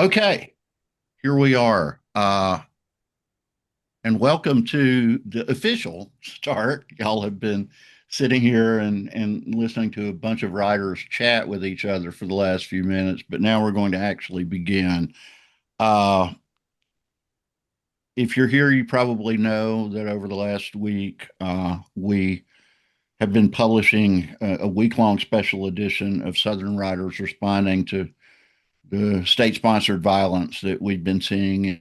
Okay, here we are. And welcome to the official start. Y'all have been sitting here and listening to a bunch of writers chat with each other for the last few minutes, but now we're going to actually begin. Uh, if you're here, you probably know that over the last week, we have been publishing a week-long special edition of Southern Writers responding to the state-sponsored violence that we've been seeing in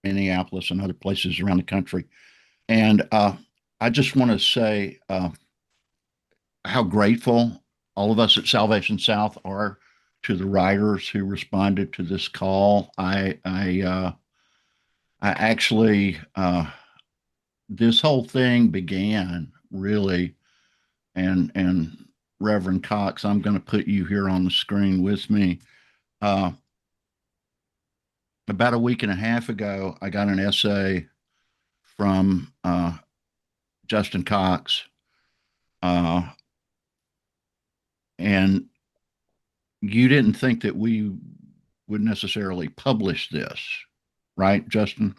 Minneapolis and other places around the country. And I just want to say how grateful all of us at Salvation South are to the writers who responded to this call. I actually this whole thing began really, and Reverend Cox, I'm going to put you here on the screen with me. Uh, about a week and a half ago, I got an essay from Justin Cox, uh, and you didn't think that we would necessarily publish this, right, Justin?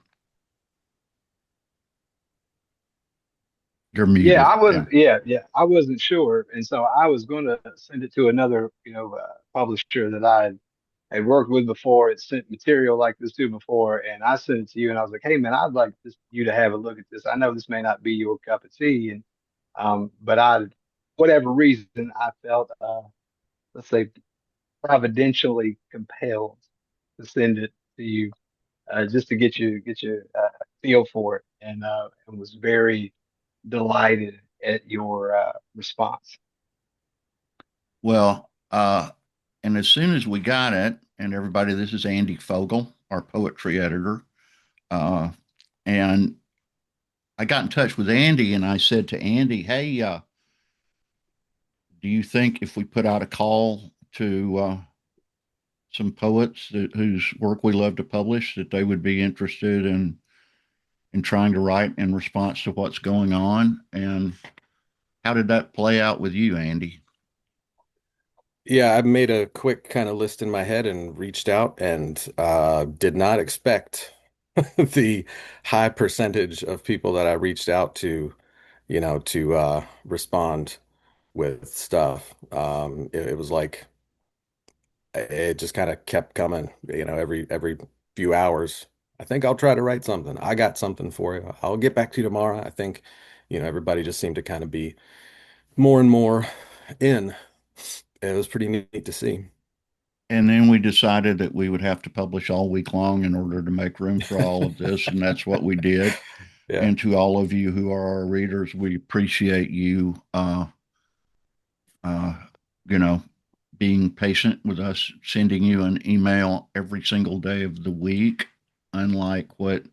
You're Yeah, muted. I Yeah. was. Yeah, I wasn't sure, and so I was going to send it to another, publisher that I had worked with before. It sent material like this to before, and I sent it to you, and I was like, "Hey, man, I'd like you to have a look at this. I know this may not be your cup of tea, and but whatever reason, I felt, let's say, providentially compelled to send it to you, just to get you feel for it, and was very delighted at your response. Well, and as soon as we got it, and everybody, this is Andy Fogel, our poetry editor. Uh, and I got in touch with Andy and I said to Andy, hey, do you think if we put out a call to some poets whose work we love to publish, that they would be interested in trying to write in response to what's going on? And how did that play out with you, Andy? Yeah, I made a quick kind of list in my head and reached out and did not expect the high percentage of people that I reached out to, to respond with stuff. It was like it just kind of kept coming, every few hours. I think I'll try to write something. I got something for you. I'll get back to you tomorrow. I think, everybody just seemed to kind of be more and more in. It was pretty neat to see. And then we decided that we would have to publish all week long in order to make room for all of this. And that's what we did. Yeah. And to all of you who are our readers, we appreciate you, uh, you know, being patient with us, sending you an email every single day of the week, unlike what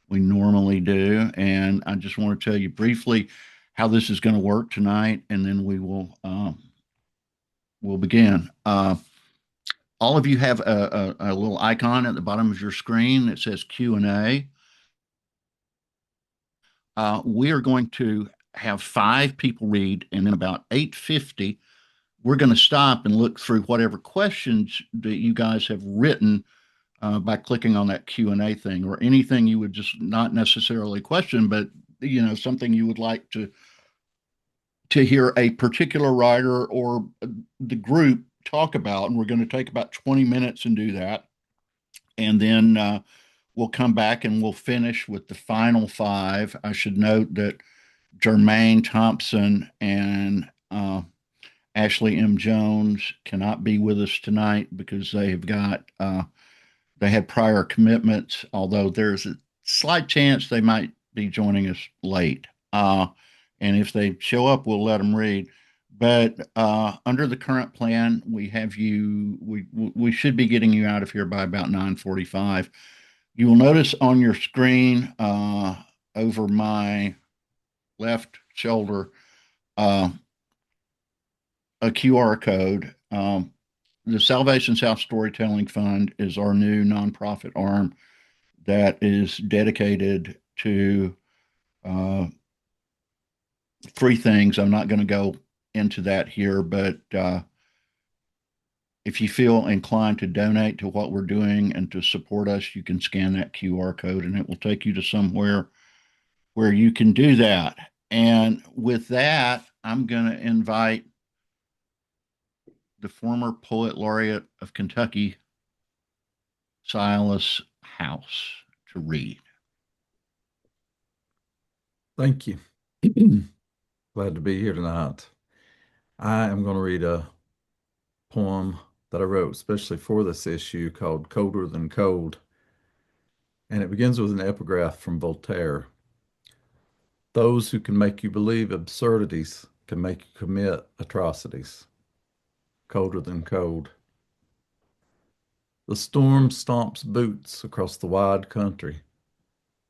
we normally do. And I just want to tell you briefly how this is going to work tonight, and then we'll begin. All of you have a little icon at the bottom of your screen that says Q&A. We are going to have five people read, and then about 8:50, we're going to stop and look through whatever questions that you guys have written by clicking on that Q&A thing, or anything you would just not necessarily question, but something you would like to hear a particular writer or the group talk about. And we're going to take about 20 minutes and do that. And then we'll come back and we'll finish with the final five. I should note that Jermaine Thompson and Ashley M. Jones cannot be with us tonight because they had prior commitments, although there's a slight chance they might be joining us late. And if they show up, we'll let them read. But under the current plan, we should be getting you out of here by about 9:45. You will notice on your screen over my left shoulder uh, a QR code. The Salvation South Storytelling Fund is our new nonprofit arm that is dedicated to uh, three things. I'm not going to go into that here, but if you feel inclined to donate to what we're doing and to support us, you can scan that QR code and it will take you to somewhere where you can do that. And with that, I'm going to invite the former poet laureate of Kentucky, Silas House, to read. Thank you. Glad to be here tonight. I am going to read a poem that I wrote especially for this issue called Colder Than Cold. And it begins with an epigraph from Voltaire. Those who can make you believe absurdities can make you commit atrocities. Colder than cold. The storm stomps boots across the wide country.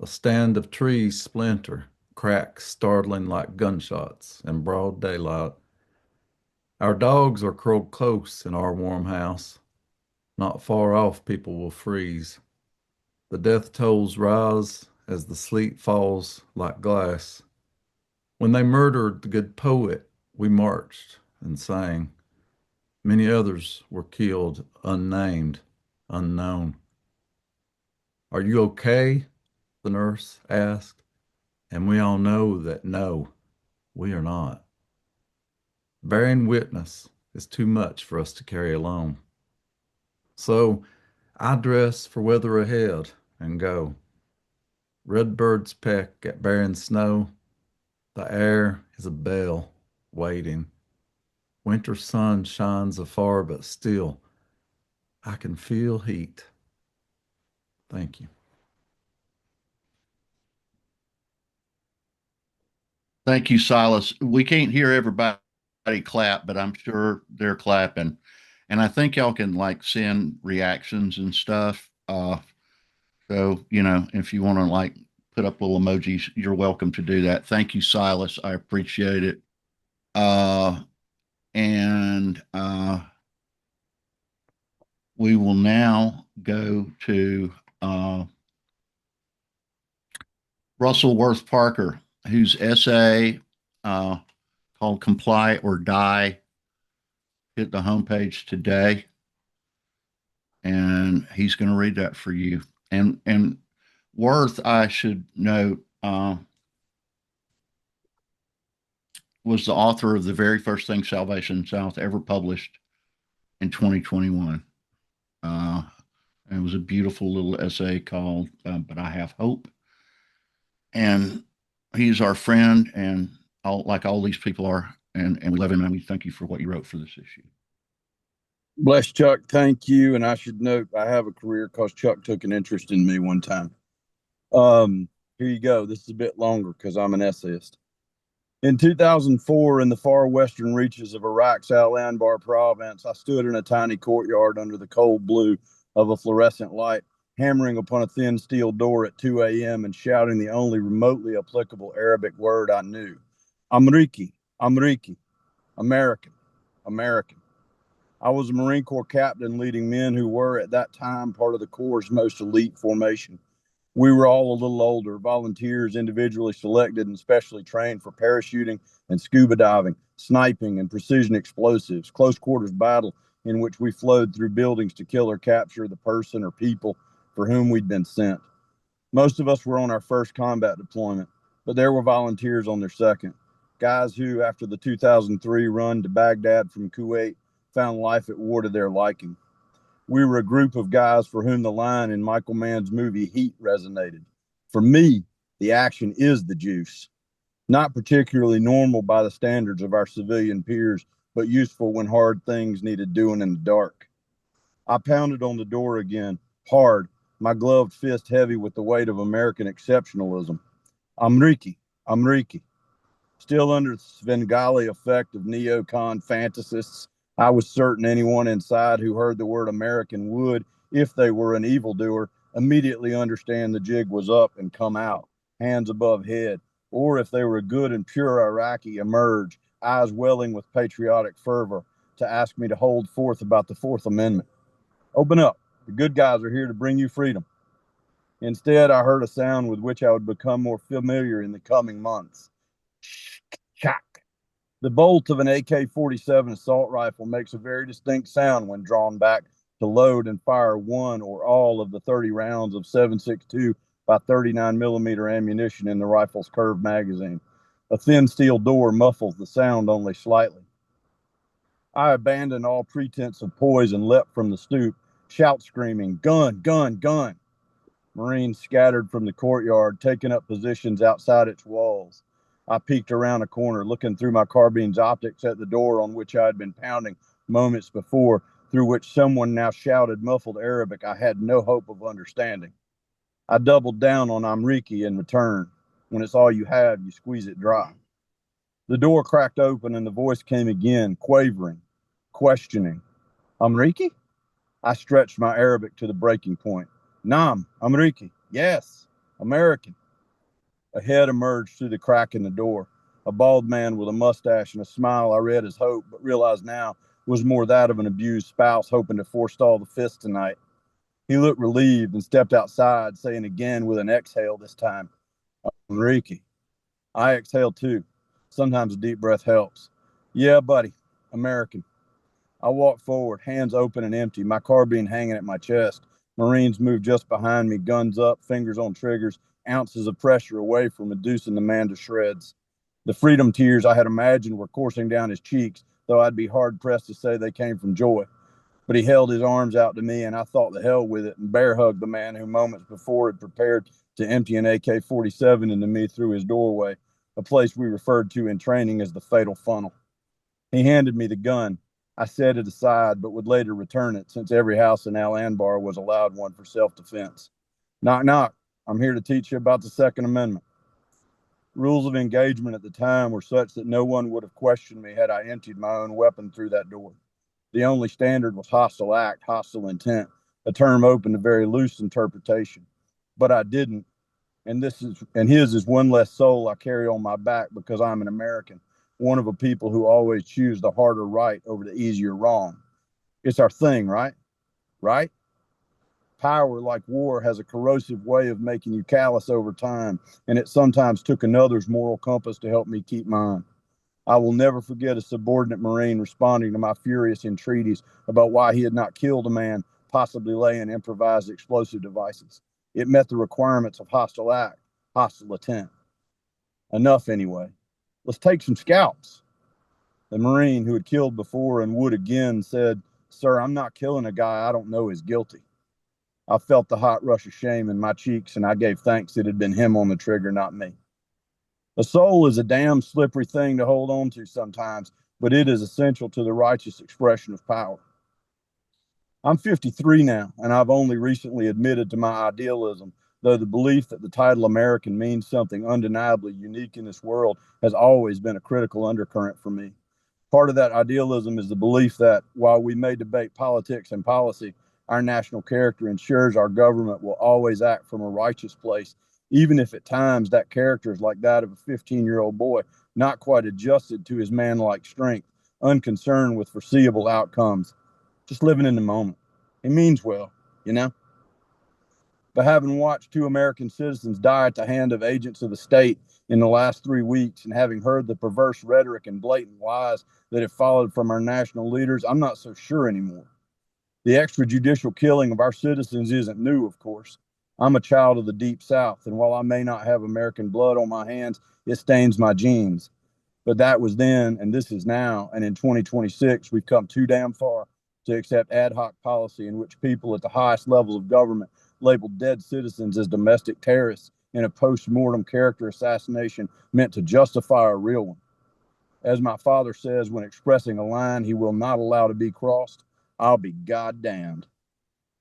A stand of trees splinter, cracks startling like gunshots in broad daylight. Our dogs are curled close in our warm house. Not far off, people will freeze. The death tolls rise as the sleet falls like glass. When they murdered the good poet, we marched and sang. Many others were killed, unnamed, unknown. Are you okay? The nurse asked. And we all know that no, we are not. Bearing witness is too much for us to carry alone. So I dress for weather ahead and go. Red birds peck at barren snow. The air is a bell waiting. Winter sun shines afar, but still I can feel heat. Thank you. Thank you, Silas. We can't hear everybody clap, but I'm sure they're clapping. And I think y'all can like send reactions and stuff. So, if you want to like put up little emojis, you're welcome to do that. Thank you, Silas. I appreciate it. And we will now go to Russell Worth Parker, whose essay called Comply or Die hit the homepage today. And he's going to read that for you. And Worth, I should note, was the author of the very first thing Salvation South ever published in 2021. And it was a beautiful little essay called But I Have Hope. And he's our friend, and like all these people are, and we love him, and we thank you for what you wrote for this issue. Bless Chuck. Thank you. And I should note I have a career because Chuck took an interest in me one time. Here you go. This is a bit longer because I'm an essayist. In 2004, in the far western reaches of Iraq's Al Anbar province, I stood in a tiny courtyard under the cold blue of a fluorescent light, hammering upon a thin steel door at 2 a.m. and shouting the only remotely applicable Arabic word I knew. Amriki, Amriki, American, American. I was a Marine Corps captain leading men who were at that time part of the Corps' most elite formation. We were all a little older, volunteers individually selected and specially trained for parachuting and scuba diving, sniping and precision explosives, close quarters battle in which we flowed through buildings to kill or capture the person or people for whom we'd been sent. Most of us were on our first combat deployment, but there were volunteers on their second. Guys who, after the 2003 run to Baghdad from Kuwait, found life at war to their liking. We were a group of guys for whom the line in Michael Mann's movie Heat resonated. For me, the action is the juice. Not particularly normal by the standards of our civilian peers, but useful when hard things needed doing in the dark. I pounded on the door again, hard, my gloved fist heavy with the weight of American exceptionalism. Amriki, Amriki. Still under the Svengali effect of neocon fantasists, I was certain anyone inside who heard the word American would, if they were an evildoer, immediately understand the jig was up and come out, hands above head, or if they were a good and pure Iraqi, emerge, eyes welling with patriotic fervor, to ask me to hold forth about the Fourth Amendment. Open up. The good guys are here to bring you freedom. Instead, I heard a sound with which I would become more familiar in the coming months. Shack. The bolt of an AK-47 assault rifle makes a very distinct sound when drawn back to load and fire one or all of the 30 rounds of 7.62 by 39 millimeter ammunition in the rifle's curved magazine. A thin steel door muffles the sound only slightly. I abandoned all pretense of poise and leapt from the stoop, shout screaming, "Gun, gun, gun!" Marines scattered from the courtyard, taking up positions outside its walls. I peeked around a corner, looking through my carbine's optics at the door on which I had been pounding moments before, through which someone now shouted muffled Arabic I had no hope of understanding. I doubled down on Amriki in return. When it's all you have, you squeeze it dry. The door cracked open and the voice came again, quavering, questioning. Amriki? I stretched my Arabic to the breaking point. Nam, Amriki. Yes, American. A head emerged through the crack in the door. A bald man with a mustache and a smile I read as hope, but realized now was more that of an abused spouse hoping to forestall the fist tonight. He looked relieved and stepped outside, saying again with an exhale this time, Enrique. I exhaled too. Sometimes a deep breath helps. Yeah, buddy, American. I walked forward, hands open and empty, my carbine hanging at my chest. Marines moved just behind me, guns up, fingers on triggers, ounces of pressure away from reducing the man to shreds. The freedom tears I had imagined were coursing down his cheeks, though I'd be hard pressed to say they came from joy. But he held his arms out to me, and I thought the hell with it and bear hugged the man who moments before had prepared to empty an AK-47 into me through his doorway, a place we referred to in training as the fatal funnel. He handed me the gun. I set it aside, but would later return it, since every house in Al Anbar was allowed one for self-defense. Knock, knock. I'm here to teach you about the Second Amendment. Rules of engagement at the time were such that no one would have questioned me had I emptied my own weapon through that door. The only standard was hostile act, hostile intent, a term open to very loose interpretation. But I didn't, and his is one less soul I carry on my back because I'm an American, one of a people who always choose the harder right over the easier wrong. It's our thing, right? Right? Power, like war, has a corrosive way of making you callous over time, and it sometimes took another's moral compass to help me keep mine. I will never forget a subordinate Marine responding to my furious entreaties about why he had not killed a man, possibly laying improvised explosive devices. It met the requirements of hostile act, hostile intent. Enough anyway. Let's take some scalps. The Marine who had killed before and would again said, "Sir, I'm not killing a guy I don't know is guilty." I felt the hot rush of shame in my cheeks, and I gave thanks it had been him on the trigger, not me. A soul is a damn slippery thing to hold on to sometimes, but it is essential to the righteous expression of power. I'm 53 now, and I've only recently admitted to my idealism, though the belief that the title American means something undeniably unique in this world has always been a critical undercurrent for me. Part of that idealism is the belief that, while we may debate politics and policy, our national character ensures our government will always act from a righteous place, even if at times that character is like that of a 15-year-old boy, not quite adjusted to his man-like strength, unconcerned with foreseeable outcomes, just living in the moment. He means well, you know? But having watched 2 American citizens die at the hand of agents of the state in the last 3 weeks, and having heard the perverse rhetoric and blatant lies that have followed from our national leaders, I'm not so sure anymore. The extrajudicial killing of our citizens isn't new, of course. I'm a child of the Deep South, and while I may not have American blood on my hands, it stains my genes. But that was then, and this is now, and in 2026, we've come too damn far to accept ad hoc policy in which people at the highest levels of government label dead citizens as domestic terrorists in a post-mortem character assassination meant to justify a real one. As my father says when expressing a line he will not allow to be crossed, I'll be goddamned.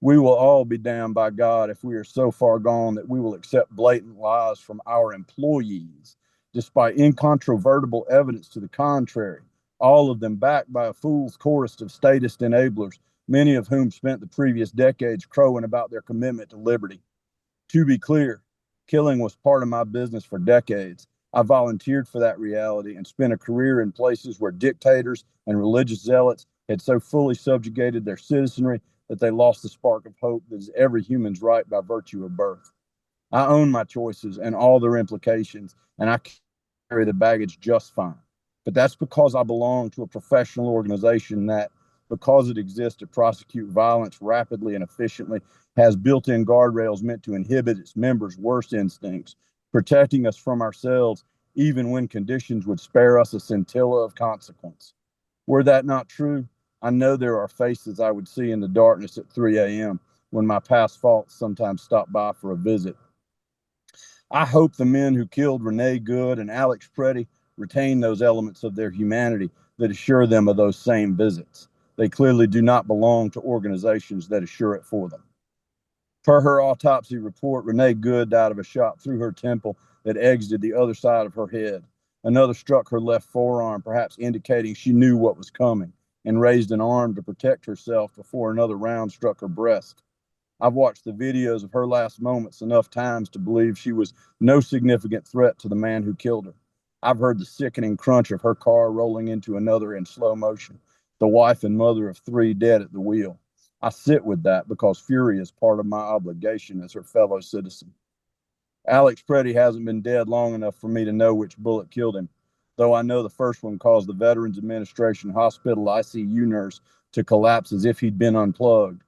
We will all be damned by God if we are so far gone that we will accept blatant lies from our employees, despite incontrovertible evidence to the contrary, all of them backed by a fool's chorus of statist enablers, many of whom spent the previous decades crowing about their commitment to liberty. To be clear, killing was part of my business for decades. I volunteered for that reality and spent a career in places where dictators and religious zealots had so fully subjugated their citizenry that they lost the spark of hope that is every human's right by virtue of birth. I own my choices and all their implications, and I carry the baggage just fine. But that's because I belong to a professional organization that, because it exists to prosecute violence rapidly and efficiently, has built-in guardrails meant to inhibit its members' worst instincts, protecting us from ourselves even when conditions would spare us a scintilla of consequence. Were that not true, I know there are faces I would see in the darkness at 3 a.m. when my past faults sometimes stop by for a visit. I hope the men who killed Renee Good and Alex Preddy retain those elements of their humanity that assure them of those same visits. They clearly do not belong to organizations that assure it for them. Per her autopsy report, Renee Good died of a shot through her temple that exited the other side of her head. Another struck her left forearm, perhaps indicating she knew what was coming, and raised an arm to protect herself before another round struck her breast. I've watched the videos of her last moments enough times to believe she was no significant threat to the man who killed her. I've heard the sickening crunch of her car rolling into another in slow motion, the wife and mother of 3 dead at the wheel. I sit with that because fury is part of my obligation as her fellow citizen. Alex Preddy hasn't been dead long enough for me to know which bullet killed him, though I know the first one caused the Veterans Administration Hospital ICU nurse to collapse as if he'd been unplugged.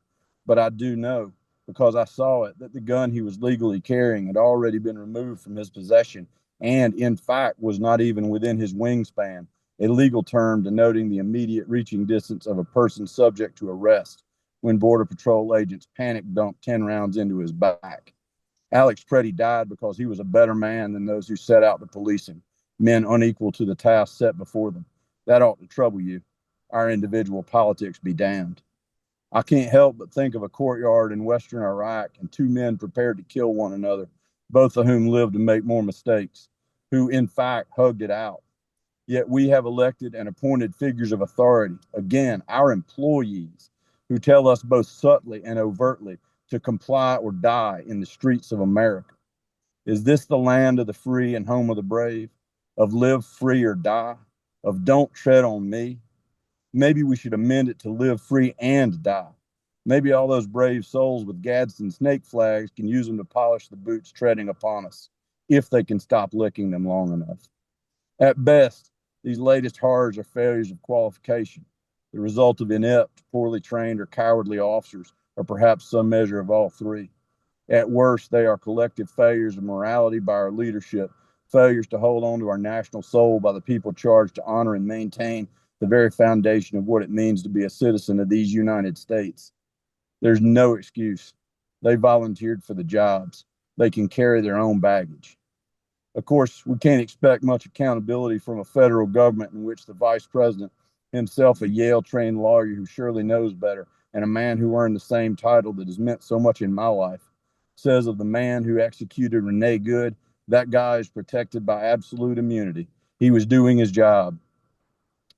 But I do know, because I saw it, that the gun he was legally carrying had already been removed from his possession and, in fact, was not even within his wingspan, a legal term denoting the immediate reaching distance of a person subject to arrest when Border Patrol agents panic dumped 10 rounds into his back. Alex Preddy died because he was a better man than those who set out to police him, men unequal to the task set before them. That ought to trouble you. Our individual politics be damned. I can't help but think of a courtyard in western Iraq and 2 men prepared to kill one another, both of whom lived to make more mistakes, who in fact hugged it out. Yet we have elected and appointed figures of authority, again, our employees, who tell us both subtly and overtly to comply or die in the streets of America. Is this the land of the free and home of the brave, of live free or die, of don't tread on me? Maybe we should amend it to live free and die. Maybe all those brave souls with Gadsden snake flags can use them to polish the boots treading upon us, if they can stop licking them long enough. At best, these latest horrors are failures of qualification, the result of inept, poorly trained, or cowardly officers, or perhaps some measure of all three. At worst, they are collective failures of morality by our leadership, failures to hold on to our national soul by the people charged to honor and maintain the very foundation of what it means to be a citizen of these United States. There's no excuse. They volunteered for the jobs. They can carry their own baggage. Of course, we can't expect much accountability from a federal government in which the vice president, himself a Yale trained lawyer who surely knows better, and a man who earned the same title that has meant so much in my life, says of the man who executed Renee Good, that guy is protected by absolute immunity. He was doing his job.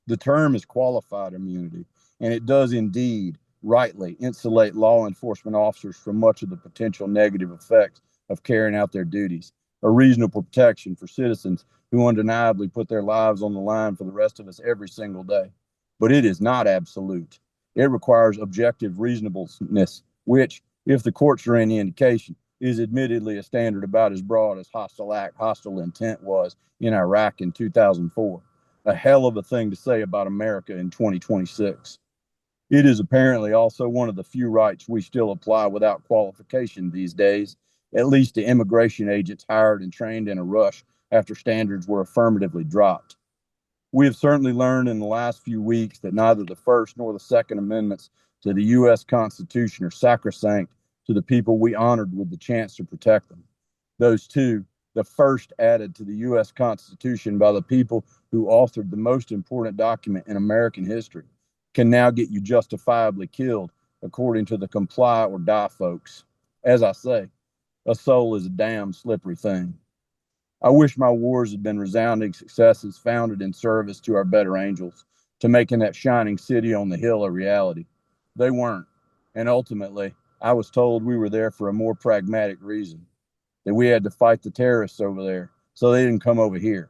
The term is qualified immunity, and it does indeed rightly insulate law enforcement officers from much of the potential negative effects of carrying out their duties, a reasonable protection for citizens who undeniably put their lives on the line for the rest of us every single day. But it is not absolute. It requires objective reasonableness, which, if the courts are any indication, is admittedly a standard about as broad as hostile act, hostile intent was in Iraq in 2004. A hell of a thing to say about America in 2026. It is apparently also one of the few rights we still apply without qualification these days, at least to immigration agents hired and trained in a rush after standards were affirmatively dropped. We have certainly learned in the last few weeks that neither the First nor the Second Amendments to the U.S. Constitution are sacrosanct to the people we honored with the chance to protect them. Those two, the first added to the U.S. Constitution by the people who authored the most important document in American history, can now get you justifiably killed, according to the comply or die folks. As I say, a soul is a damn slippery thing. I wish my wars had been resounding successes founded in service to our better angels, to making that shining city on the hill a reality. They weren't, and ultimately, I was told we were there for a more pragmatic reason, that we had to fight the terrorists over there so they didn't come over here.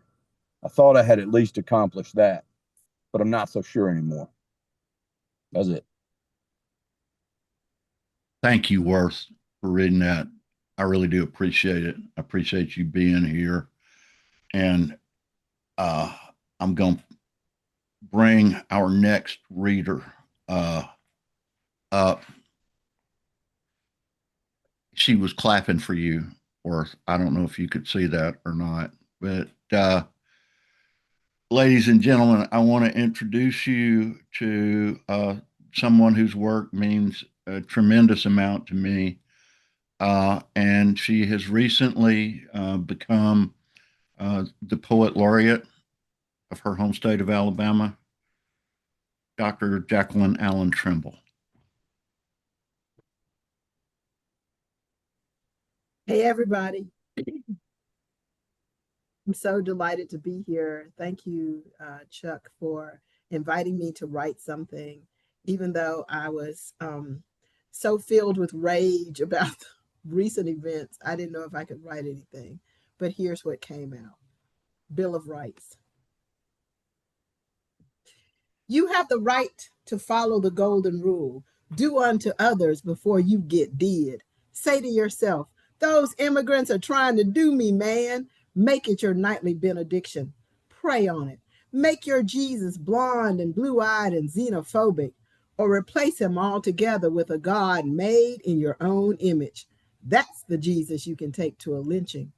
I thought I had at least accomplished that, but I'm not so sure anymore. That's it. Thank you, Worth, for reading that. I really do appreciate it. I appreciate you being here. And uh, I'm going to bring our next reader up. She was clapping for you, or I don't know if you could see that or not, but ladies and gentlemen, I want to introduce you to someone whose work means a tremendous amount to me. And she has recently become the poet laureate of her home state of Alabama, Dr. Jacqueline Allen Trimble. Hey, everybody. I'm so delighted to be here. Thank you, Chuck, for inviting me to write something, even though I was so filled with rage about recent events. I didn't know if I could write anything, but here's what came out. Bill of Rights. You have the right to follow the golden rule. Do unto others before you get did. Say to yourself, those immigrants are trying to do me, man. Make it your nightly benediction. Pray on it. Make your Jesus blonde and blue-eyed and xenophobic, or replace him altogether with a God made in your own image. That's the Jesus you can take to a lynching.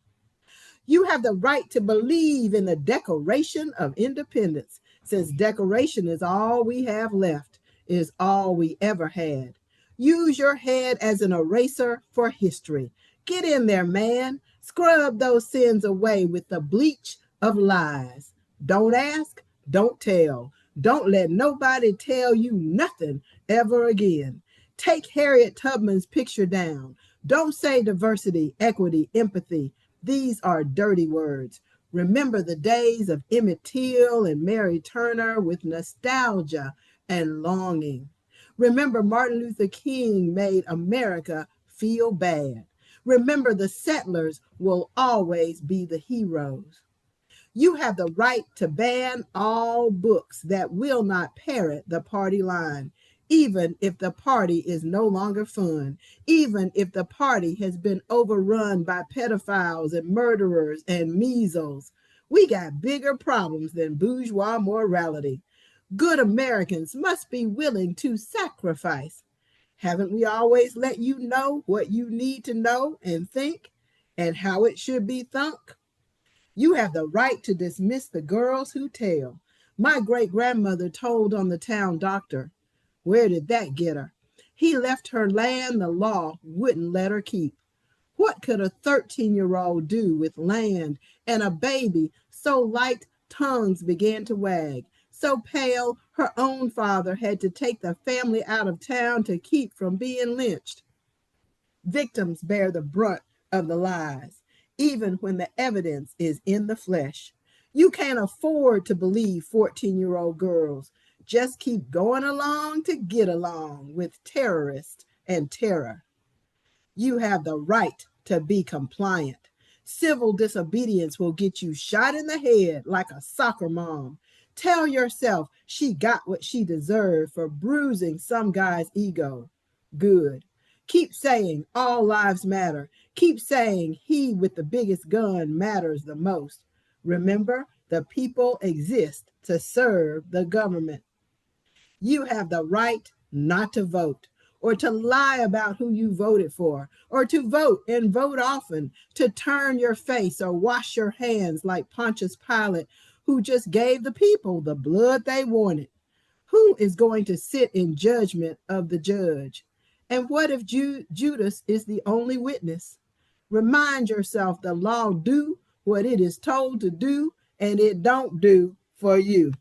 You have the right to believe in the Declaration of Independence, since decoration is all we have left, is all we ever had. Use your head as an eraser for history. Get in there, man. Scrub those sins away with the bleach of lies. Don't ask, don't tell. Don't let nobody tell you nothing ever again. Take Harriet Tubman's picture down. Don't say diversity, equity, empathy. These are dirty words. Remember the days of Emmett Till and Mary Turner with nostalgia and longing. Remember Martin Luther King made America feel bad. Remember the settlers will always be the heroes. You have the right to ban all books that will not parrot the party line, even if the party is no longer fun, even if the party has been overrun by pedophiles and murderers and measles. We got bigger problems than bourgeois morality. Good Americans must be willing to sacrifice. Haven't we always let you know what you need to know and think and how it should be thunk? You have the right to dismiss the girls who tell. My great-grandmother told on the town doctor. Where did that get her? He left her land the law wouldn't let her keep. What could a 13-year-old do with land and a baby so light tongues began to wag? So pale, her own father had to take the family out of town to keep from being lynched. Victims bear the brunt of the lies, even when the evidence is in the flesh. You can't afford to believe 14-year-old girls. Just keep going along to get along with terrorists and terror. You have the right to be compliant. Civil disobedience will get you shot in the head like a soccer mom. Tell yourself she got what she deserved for bruising some guy's ego. Good. Keep saying all lives matter. Keep saying he with the biggest gun matters the most. Remember, the people exist to serve the government. You have the right not to vote, or to lie about who you voted for, or to vote and vote often, to turn your face or wash your hands like Pontius Pilate, who just gave the people the blood they wanted. Who is going to sit in judgment of the judge? And what if Judas is the only witness? Remind yourself the law do what it is told to do, and it don't do for you.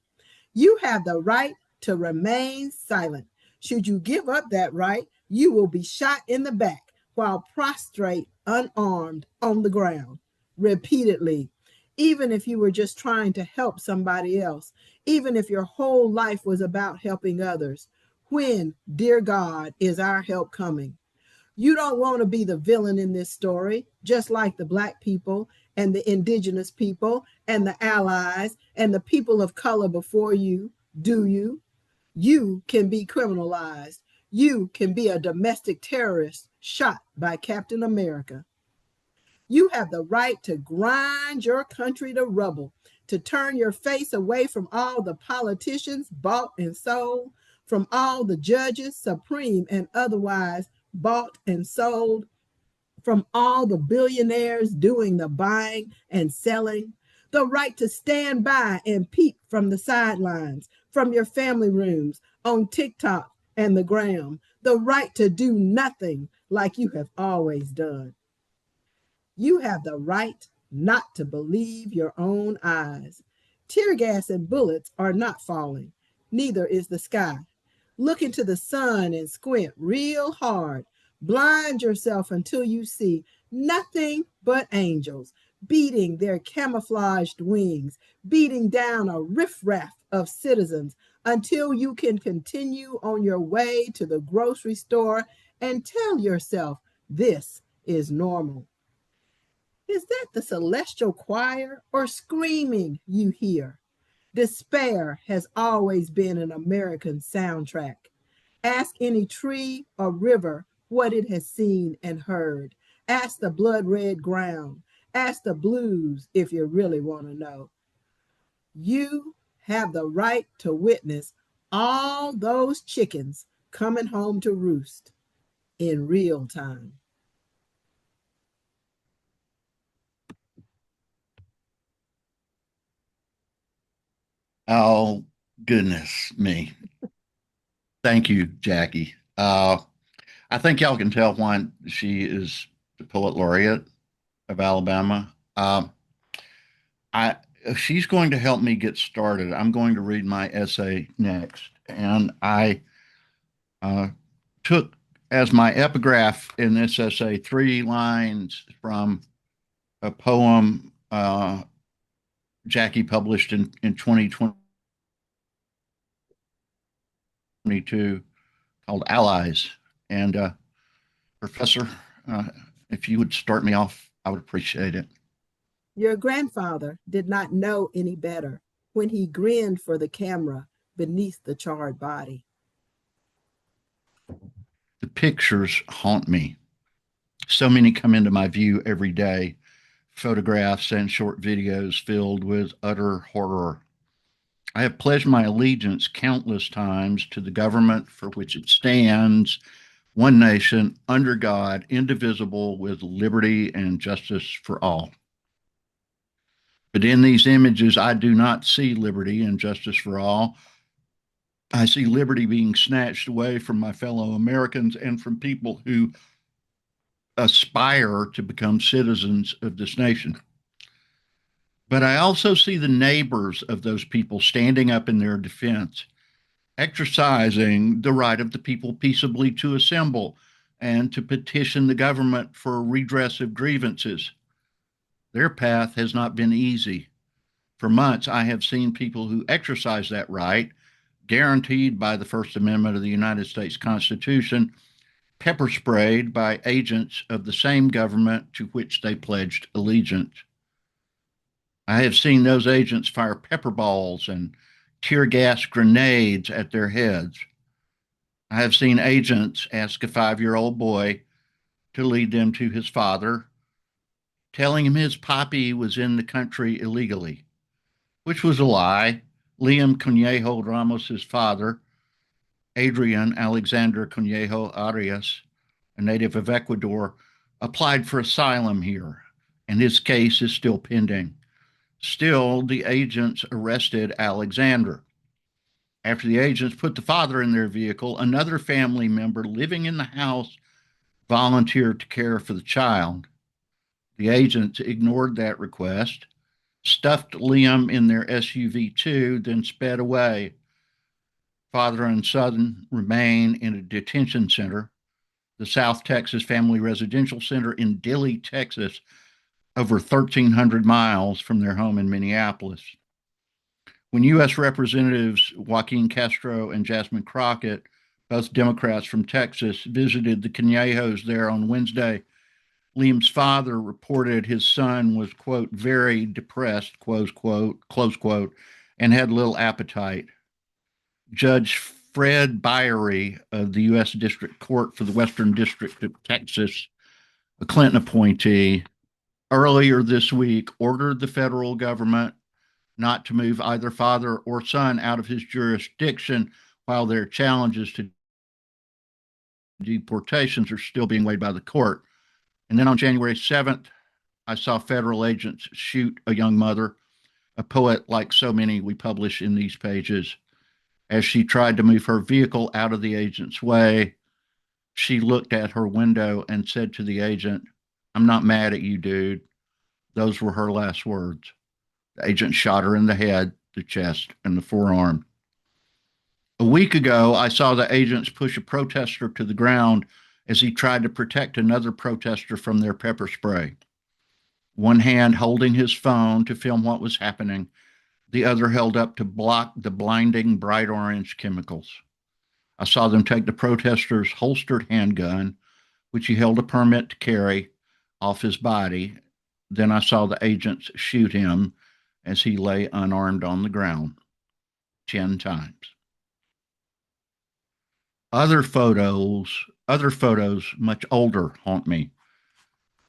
You have the right to remain silent. Should you give up that right, you will be shot in the back while prostrate, unarmed, on the ground, repeatedly. Even if you were just trying to help somebody else, even if your whole life was about helping others, when, dear God, is our help coming? You don't want to be the villain in this story, just like the Black people and the indigenous people and the allies and the people of color before you, do you? You can be criminalized. You can be a domestic terrorist shot by Captain America. You have the right to grind your country to rubble. to turn your face away from all the politicians bought and sold, from all the judges, supreme and otherwise, bought and sold, from all the billionaires doing the buying and selling, the right to stand by and peep from the sidelines, from your family rooms, on TikTok and the gram, the right to do nothing like you have always done. You have the right not to believe your own eyes. Tear gas and bullets are not falling, neither is the sky. Look into the sun and squint real hard. Blind yourself until you see nothing but angels beating their camouflaged wings, beating down a riffraff of citizens until you can continue on your way to the grocery store and tell yourself this is normal. Is that the celestial choir or screaming you hear? Despair has always been an American soundtrack. Ask any tree or river what it has seen and heard. Ask the blood red ground. Ask the blues if you really want to know. You have the right to witness all those chickens coming home to roost in real time. Oh, goodness me. Thank you, Jackie. I think y'all can tell why she is the poet laureate of Alabama. I She's going to help me get started. I'm going to read my essay next, and I took as my epigraph in this essay 3 lines from a poem Jackie published in 2022 called Allies. And Professor, if you would start me off, I would appreciate it. Your grandfather did not know any better when he grinned for the camera beneath the charred body. The pictures haunt me. So many come into my view every day, photographs and short videos filled with utter horror. I have pledged my allegiance countless times to the government for which it stands, one nation, under God, indivisible, with liberty and justice for all. But in these images, I do not see liberty and justice for all. I see liberty being snatched away from my fellow Americans and from people who aspire to become citizens of this nation. But I also see the neighbors of those people standing up in their defense, exercising the right of the people peaceably to assemble and to petition the government for redress of grievances. Their path has not been easy. For months, I have seen people who exercise that right, guaranteed by the First Amendment of the United States Constitution, pepper sprayed by agents of the same government to which they pledged allegiance. I have seen those agents fire pepper balls and tear gas grenades at their heads. I have seen agents ask a 5-year-old boy to lead them to his father, telling him his papi was in the country illegally, which was a lie. Liam Conejo Ramos's father, Adrian Alexander Conejo Arias, a native of Ecuador, applied for asylum here, and his case is still pending. Still, the agents arrested Alexander. After the agents put the father in their vehicle, another family member living in the house volunteered to care for the child. The agents ignored that request, stuffed Liam in their SUV too, then sped away. Father and son remain in a detention center, the South Texas Family Residential Center in Dilley, Texas, over 1,300 miles from their home in Minneapolis. When U.S. Representatives Joaquin Castro and Jasmine Crockett, both Democrats from Texas, visited the Conejos there on Wednesday, Liam's father reported his son was, quote, very depressed, close quote, and had little appetite. Judge Fred Byery of the U.S. District Court for the Western District of Texas, a Clinton appointee, earlier this week ordered the federal government not to move either father or son out of his jurisdiction while their challenges to deportations are still being weighed by the court. And then on January 7th, I saw federal agents shoot a young mother, a poet like so many we publish in these pages. As she tried to move her vehicle out of the agent's way, she looked at her window and said to the agent, "I'm not mad at you, dude." Those were her last words. The agent shot her in the head, the chest, and the forearm. A week ago, I saw the agents push a protester to the ground as he tried to protect another protester from their pepper spray. One hand holding his phone to film what was happening, the other held up to block the blinding bright orange chemicals. I saw them take the protester's holstered handgun, which he held a permit to carry, off his body. Then I saw the agents shoot him as he lay unarmed on the ground 10 times. Other photos, much older, haunt me.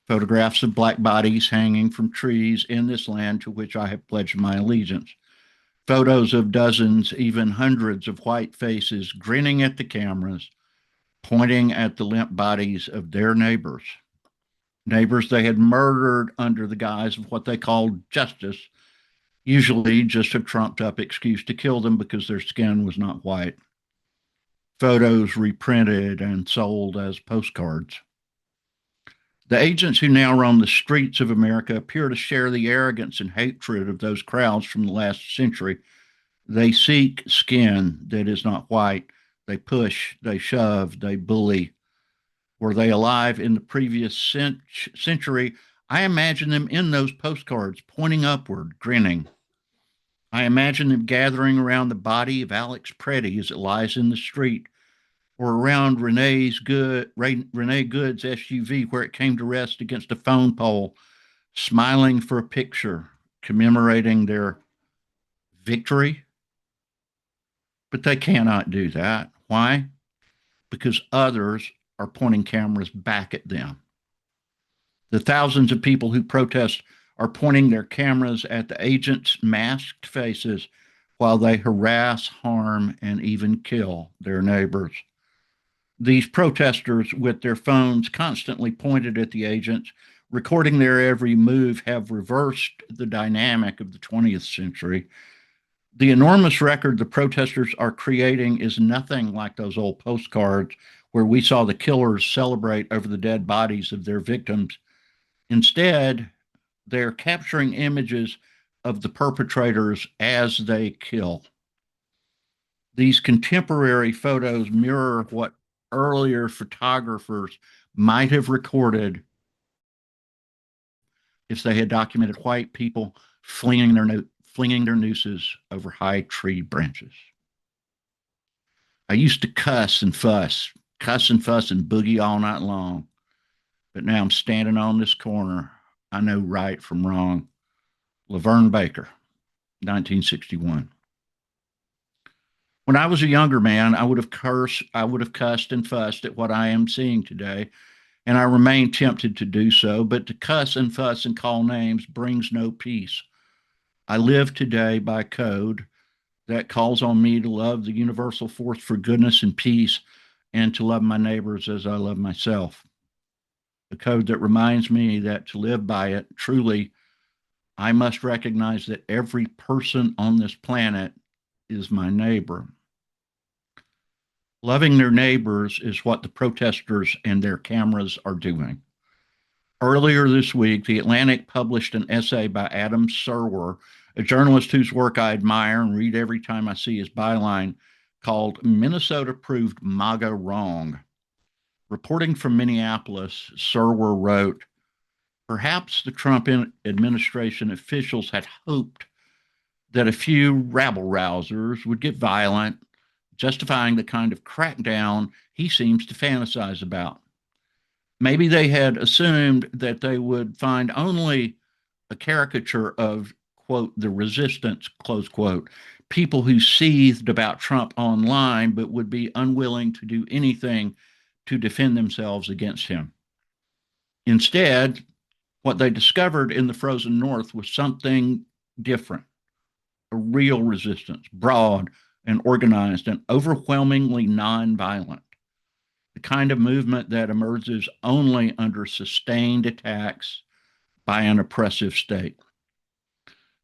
Photographs of black bodies hanging from trees in this land to which I have pledged my allegiance. Photos of dozens, even hundreds of white faces grinning at the cameras, pointing at the limp bodies of their neighbors. Neighbors they had murdered under the guise of what they called justice, usually just a trumped up excuse to kill them because their skin was not white. Photos reprinted and sold as postcards. The agents who now roam the streets of America appear to share the arrogance and hatred of those crowds from the last century. They seek skin that is not white. They push, they shove, they bully. Were they alive in the previous century? I imagine them in those postcards, pointing upward, grinning. I imagine them gathering around the body of Alex Preddy as it lies in the street, or around Renee Good's SUV where it came to rest against a phone pole, smiling for a picture, commemorating their victory. But they cannot do that. Why? Because others are pointing cameras back at them. The thousands of people who protest are pointing their cameras at the agents' masked faces while they harass, harm, and even kill their neighbors. These protesters, with their phones constantly pointed at the agents, recording their every move, have reversed the dynamic of the 20th century. The enormous record the protesters are creating is nothing like those old postcards where we saw the killers celebrate over the dead bodies of their victims. Instead, they're capturing images of the perpetrators as they kill. These contemporary photos mirror what earlier photographers might have recorded if they had documented white people flinging their nooses over high tree branches. I used to cuss and fuss and boogie all night long, but now I'm standing on this corner. I know right from wrong. Laverne Baker, 1961. When I was a younger man, I would have cussed and fussed at what I am seeing today, and I remain tempted to do so, but to cuss and fuss and call names brings no peace. I live today by code that calls on me to love the universal force for goodness and peace and to love my neighbors as I love myself. A code that reminds me that to live by it, truly, I must recognize that every person on this planet is my neighbor. Loving their neighbors is what the protesters and their cameras are doing. Earlier this week, The Atlantic published an essay by Adam Serwer, a journalist whose work I admire and read every time I see his byline, called "Minnesota Proved MAGA Wrong." Reporting from Minneapolis, Serwer wrote, "Perhaps the Trump administration officials had hoped that a few rabble-rousers would get violent, justifying the kind of crackdown he seems to fantasize about. Maybe they had assumed that they would find only a caricature of, quote, the resistance, close quote, people who seethed about Trump online but would be unwilling to do anything to defend themselves against him. Instead, what they discovered in the frozen North was something different, a real resistance, broad and organized and overwhelmingly nonviolent, the kind of movement that emerges only under sustained attacks by an oppressive state.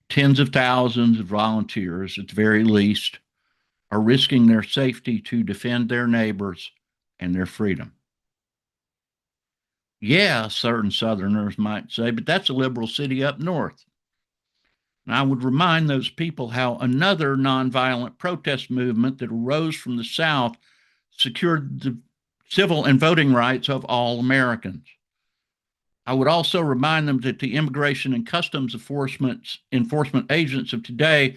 Tens of thousands of volunteers, at the very least, are risking their safety to defend their neighbors and their freedom. Yeah, certain Southerners might say, but that's a liberal city up north. And I would remind those people how another nonviolent protest movement that arose from the South secured the civil and voting rights of all Americans. I would also remind them that the immigration and customs enforcement agents of today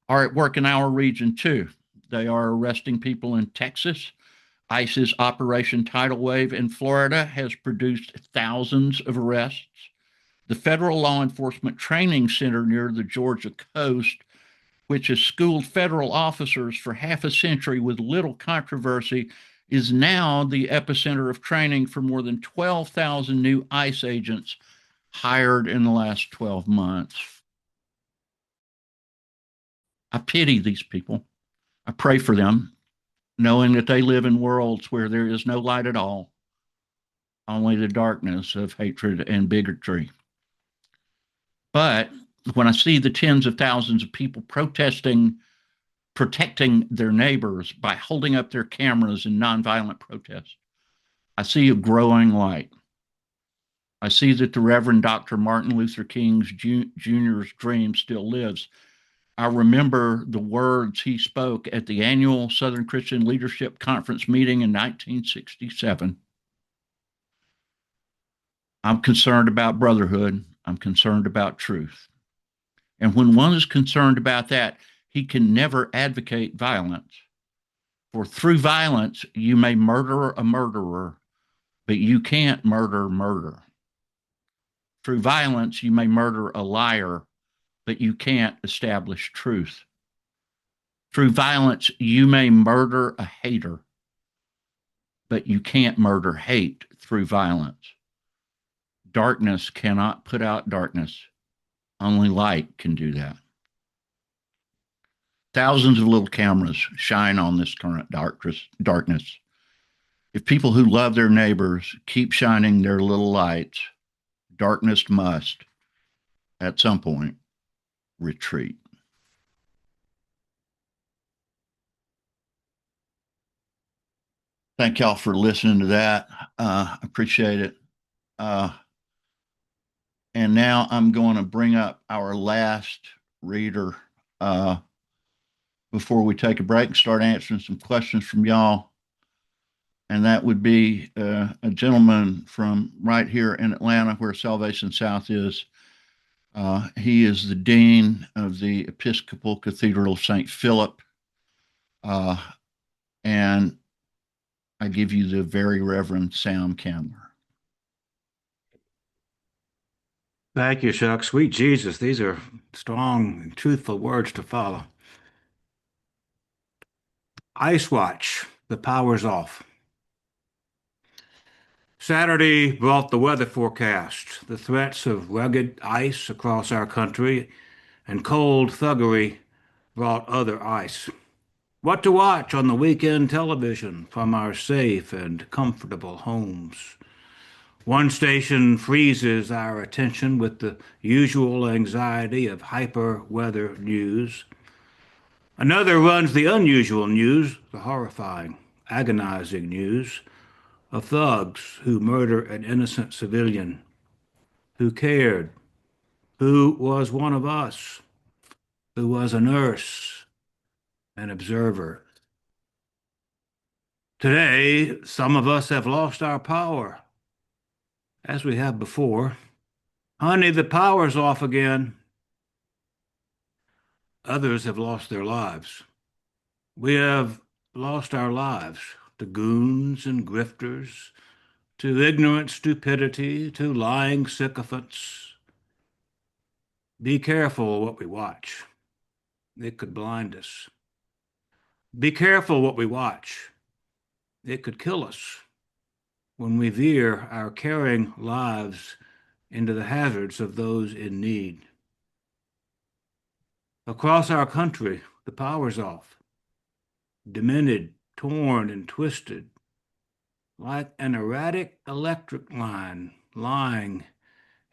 are at work in our region too. They are arresting people in Texas. ICE's Operation Tidal Wave in Florida has produced thousands of arrests. The Federal Law Enforcement Training Center near the Georgia coast, which has schooled federal officers for half a century with little controversy, is now the epicenter of training for more than 12,000 new ICE agents hired in the last 12 months. I pity these people. I pray for them, knowing that they live in worlds where there is no light at all, only the darkness of hatred and bigotry. But when I see the tens of thousands of people protesting, protecting their neighbors by holding up their cameras in nonviolent protest, I see a growing light. I see that the Reverend Dr. Martin Luther King Jr.'s dream still lives. I remember the words he spoke at the annual Southern Christian Leadership Conference meeting in 1967. I'm concerned about brotherhood. I'm concerned about truth. And when one is concerned about that, he can never advocate violence. For through violence, you may murder a murderer, but you can't murder murder. Through violence, you may murder a liar, but you can't establish truth. Through violence, you may murder a hater, but you can't murder hate through violence. Darkness cannot put out darkness. Only light can do that. Thousands of little cameras shine on this current darkness. If people who love their neighbors keep shining their little lights, darkness must, at some point, retreat. Thank y'all for listening to that. I appreciate it. And now I'm going to bring up our last reader before we take a break and start answering some questions from y'all. And that would be a gentleman from right here in Atlanta, where Salvation South is. He is the dean of the Episcopal Cathedral of St. Philip. And I give you the Very Reverend Sam Candler. Thank you, Chuck. Sweet Jesus, these are strong and truthful words to follow. Ice Watch, the power's off. Saturday brought the weather forecast, the threats of rugged ice across our country, and cold thuggery brought other ice. What to watch on the weekend television from our safe and comfortable homes. One station freezes our attention with the usual anxiety of hyper-weather news. Another runs the unusual news, the horrifying, agonizing news of thugs who murder an innocent civilian, who cared, who was one of us, who was a nurse, an observer. Today, some of us have lost our power, as we have before. Honey, the power's off again. Others have lost their lives. We have lost our lives to goons and grifters, to ignorant stupidity, to lying sycophants. Be careful what we watch. It could blind us. Be careful what we watch. It could kill us when we veer our caring lives into the hazards of those in need. Across our country, the power's off, demented, torn, and twisted, like an erratic electric line lying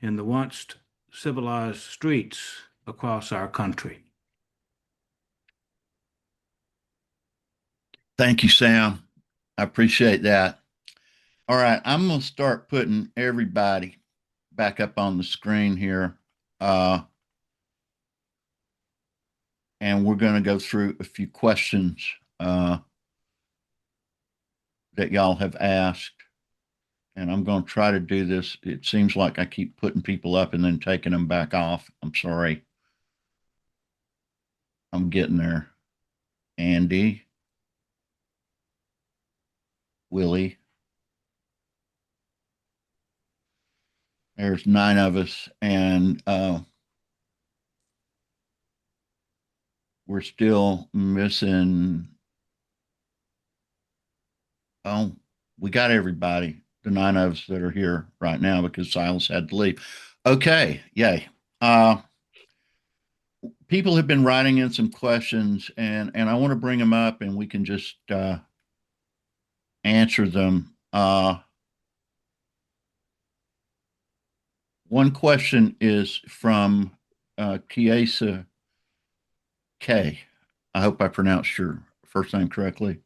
in the once civilized streets across our country. Thank you, Sam. I appreciate that. All right, I'm going to start putting everybody back up on the screen here. And we're going to go through a few questions that y'all have asked. And I'm going to try to do this. It seems like I keep putting people up and then taking them back off. I'm sorry. I'm getting there. Andy, Willie. There's 9 of us, and we're still missing. Oh, we got everybody, the 9 of us that are here right now, because Silas had to leave. Okay, yay. People have been writing in some questions, and I want to bring them up, and we can just answer them. One question is from Kiesa K. I hope I pronounced your first name correctly.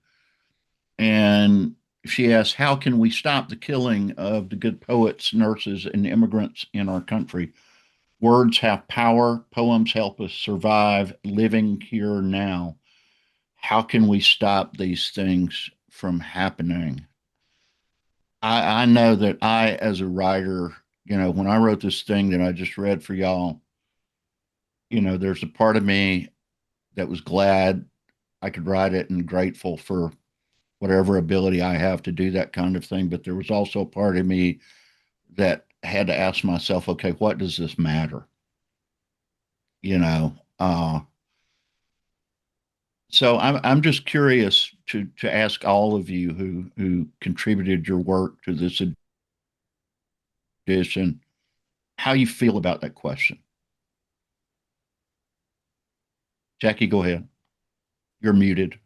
And she asks, how can we stop the killing of the good poets, nurses, and immigrants in our country? Words have power. Poems help us survive living here now. How can we stop these things from happening? I know that I, as a writer, when I wrote this thing that I just read for y'all, there's a part of me that was glad I could write it and grateful for whatever ability I have to do that kind of thing. But there was also a part of me that had to ask myself, okay, what does this matter? So I'm just curious to ask all of you who contributed your work to this edition, how you feel about that question. Jackie, go ahead. You're muted.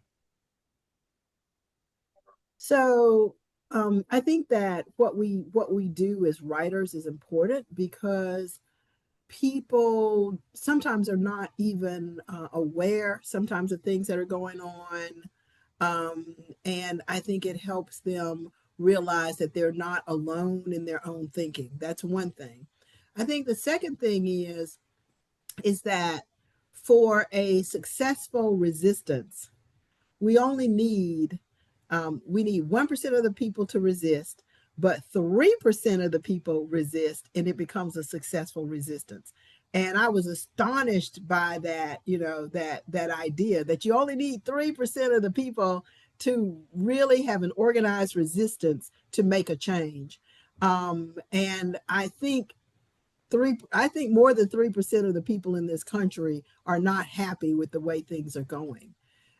So I think that what we do as writers is important, because people sometimes are not even aware sometimes of things that are going on. And I think it helps them realize that they're not alone in their own thinking. That's one thing. I think the second thing is that for a successful resistance, we only need 1% of the people to resist, but 3% of the people resist, and it becomes a successful resistance. And I was astonished by that, that idea that you only need 3% of the people to really have an organized resistance to make a change. And I think more than 3% of the people in this country are not happy with the way things are going.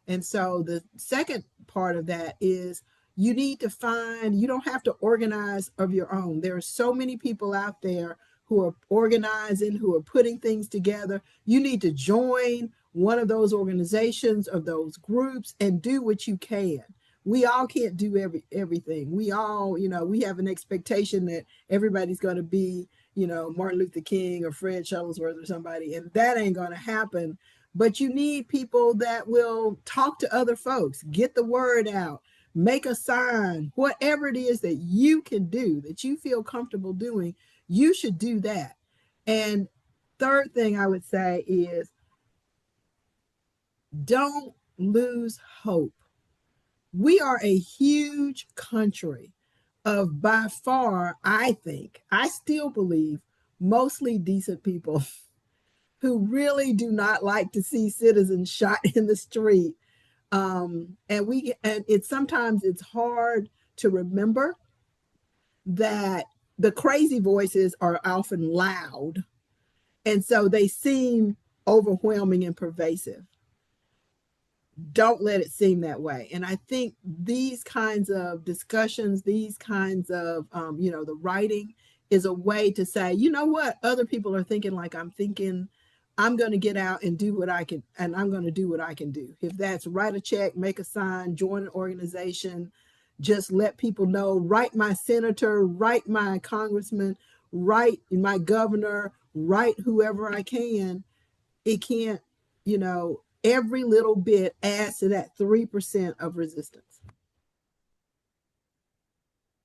And so the second part of that is you don't have to organize of your own. There are so many people out there who are organizing, who are putting things together. You need to join one of those organizations, of those groups, and do what you can. We all can't do everything. We all, we have an expectation that everybody's going to be, Martin Luther King or Fred Shuttlesworth or somebody, and that ain't going to happen. But you need people that will talk to other folks, get the word out, make a sign, whatever it is that you can do, that you feel comfortable doing, you should do that. And third thing I would say is don't lose hope. We are a huge country of, by far, I still believe, mostly decent people who really do not like to see citizens shot in the street. And sometimes it's hard to remember that the crazy voices are often loud, and so they seem overwhelming and pervasive. Don't let it seem that way. And I think these kinds of discussions, these kinds of, the writing is a way to say, you know what, other people are thinking like I'm thinking. I'm going to get out and do what I can, and I'm going to do what I can do. If that's write a check, make a sign, join an organization, just let people know, write my senator, write my congressman, write my governor, write whoever I can. It can't, every little bit adds to that 3% of resistance.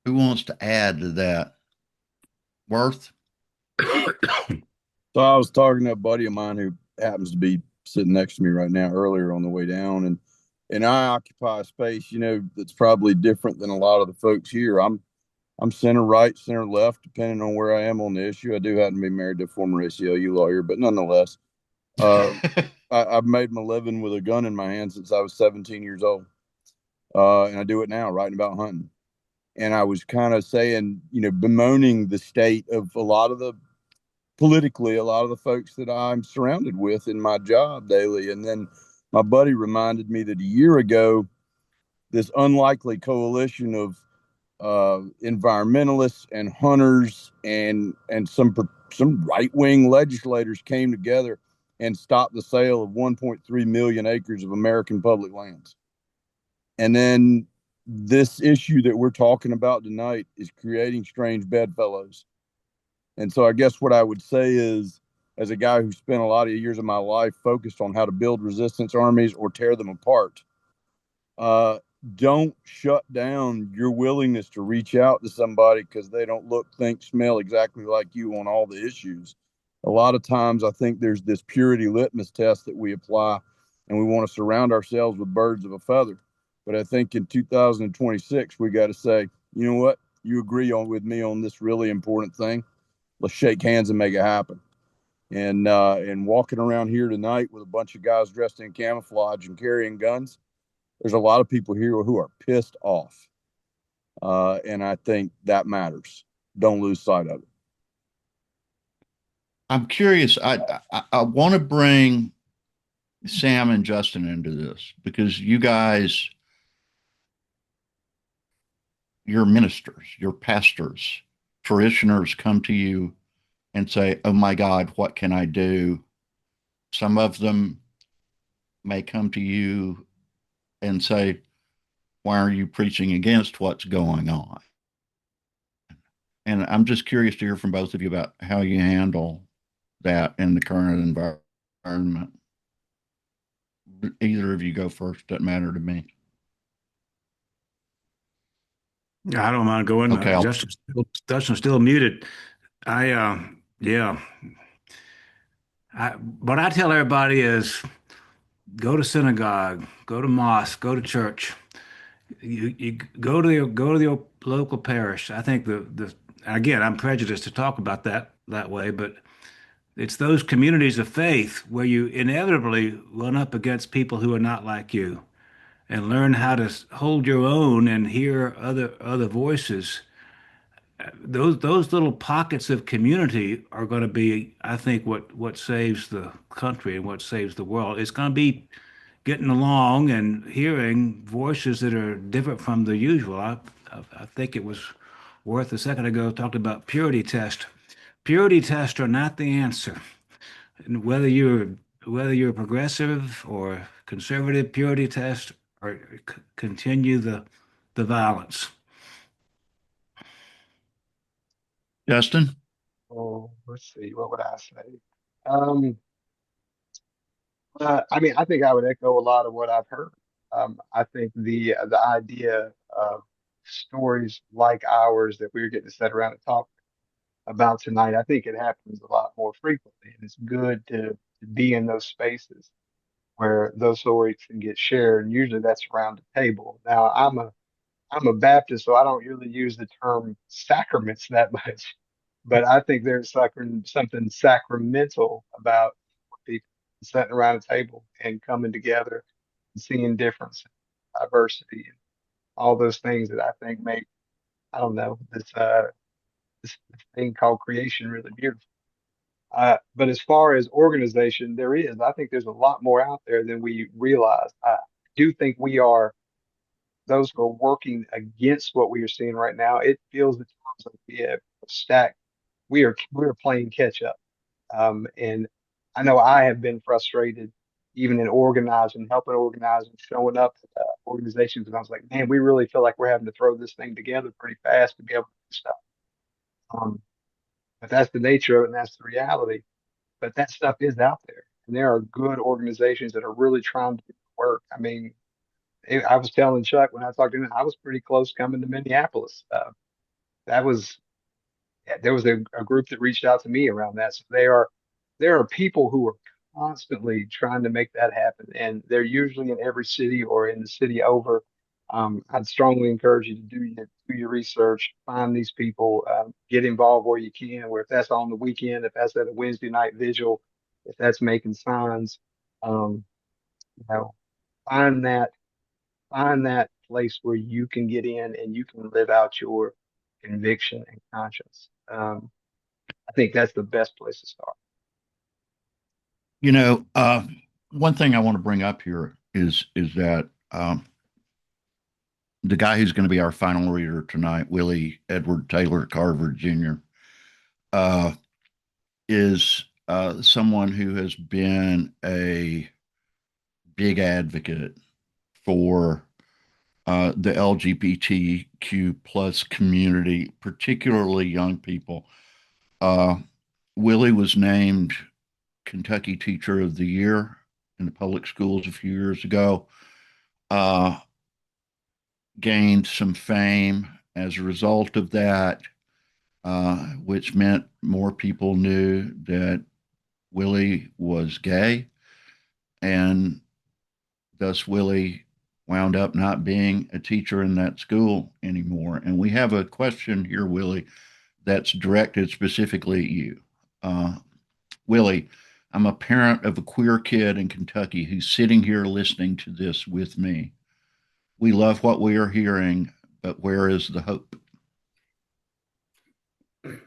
Who wants to add to that? Worth? So I was talking to a buddy of mine who happens to be sitting next to me right now earlier on the way down, and I occupy a space, that's probably different than a lot of the folks here. I'm center right, center left, depending on where I am on the issue. I do happen to be married to a former ACLU lawyer, but nonetheless, I've made my living with a gun in my hand since I was 17 years old, and I do it now, writing about hunting. And I was kind of saying, bemoaning the state of a lot of the folks that I'm surrounded with in my job daily. And then my buddy reminded me that a year ago, this unlikely coalition of environmentalists and hunters and some right wing legislators came together and stopped the sale of 1.3 million acres of American public lands. And then this issue that we're talking about tonight is creating strange bedfellows. And so I guess what I would say is, as a guy who spent a lot of years of my life focused on how to build resistance armies or tear them apart, don't shut down your willingness to reach out to somebody because they don't look, think, smell exactly like you on all the issues. A lot of times I think there's this purity litmus test that we apply, and we want to surround ourselves with birds of a feather. But I think in 2026, we got to say, you know what? You agree with me on this really important thing. Let's shake hands and make it happen. And walking around here tonight with a bunch of guys dressed in camouflage and carrying guns, there's a lot of people here who are pissed off. And I think that matters. Don't lose sight of it. I'm curious. I want to bring Sam and Justin into this because you guys, your ministers, your pastors, parishioners come to you and say, "Oh my God, what can I do?" Some of them may come to you and say, "Why are you preaching against what's going on?" And I'm just curious to hear from both of you about how you handle that in the current environment. Either of you go first, doesn't matter to me. I don't mind going. Okay, Justin's still muted. Yeah. What I tell everybody is go to synagogue, go to mosque, go to church. You go to your local parish. I think the again, I'm prejudiced to talk about that way, but it's those communities of faith where you inevitably run up against people who are not like you and learn how to hold your own and hear other voices. Those little pockets of community are going to be, I think, what saves the country and what saves the world. It's going to be getting along and hearing voices that are different from the usual. I think it was Worth a second ago talked about purity test. Purity tests are not the answer. And whether you're progressive or conservative, purity test or continue the violence. Justin. Oh, let's see. What would I say? Um, I mean, I think I would echo a lot of what I've heard. I think the idea of stories like ours that we're getting to sit around and talk about tonight, I think it happens a lot more frequently, and it's good to be in those spaces where those stories can get shared. And usually that's around the table. Now, I'm a Baptist, so I don't really use the term sacraments that much, but I think there's something sacramental about people sitting around a table and coming together and seeing difference, diversity, and all those things that I think make, I don't know, this thing called creation really beautiful. But as far as organization, I think there's a lot more out there than we realize. I do think we are those who are working against what we are seeing right now. It feels at times like we have a stack. We are playing catch up. And I know I have been frustrated even in organizing, helping organize and showing up at organizations. And I was like, man, we really feel like we're having to throw this thing together pretty fast to be able to do stuff. Um, but that's the nature of it and that's the reality. But that stuff is out there. And there are good organizations that are really trying to do the work. I mean, I was telling Chuck when I talked to him, I was pretty close coming to Minneapolis. That was yeah, there was a group that reached out to me around that. So there are people who are constantly trying to make that happen, and they're usually in every city or in the city over. I'd strongly encourage you to do your research, find these people, get involved where you can. Where if that's on the weekend, if that's at a Wednesday night vigil, if that's making signs, um, you know, find that find that place where you can get in and you can live out your conviction and conscience. I think that's the best place to start. You know, one thing I want to bring up here is that the guy who's going to be our final reader tonight, Willie Edward Taylor Carver Jr., uh, is someone who has been a big advocate for the LGBTQ plus community, particularly young people. Uh, Willie was named Kentucky Teacher of the Year in the public schools a few years ago. Uh, Gained some fame as a result of that, which meant more people knew that Willie was gay, and thus Willie wound up not being a teacher in that school anymore. And we have a question here, Willie, that's directed specifically at you. Uh, Willie, I'm a parent of a queer kid in Kentucky who's sitting here listening to this with me. We love what we are hearing, but where is the hope?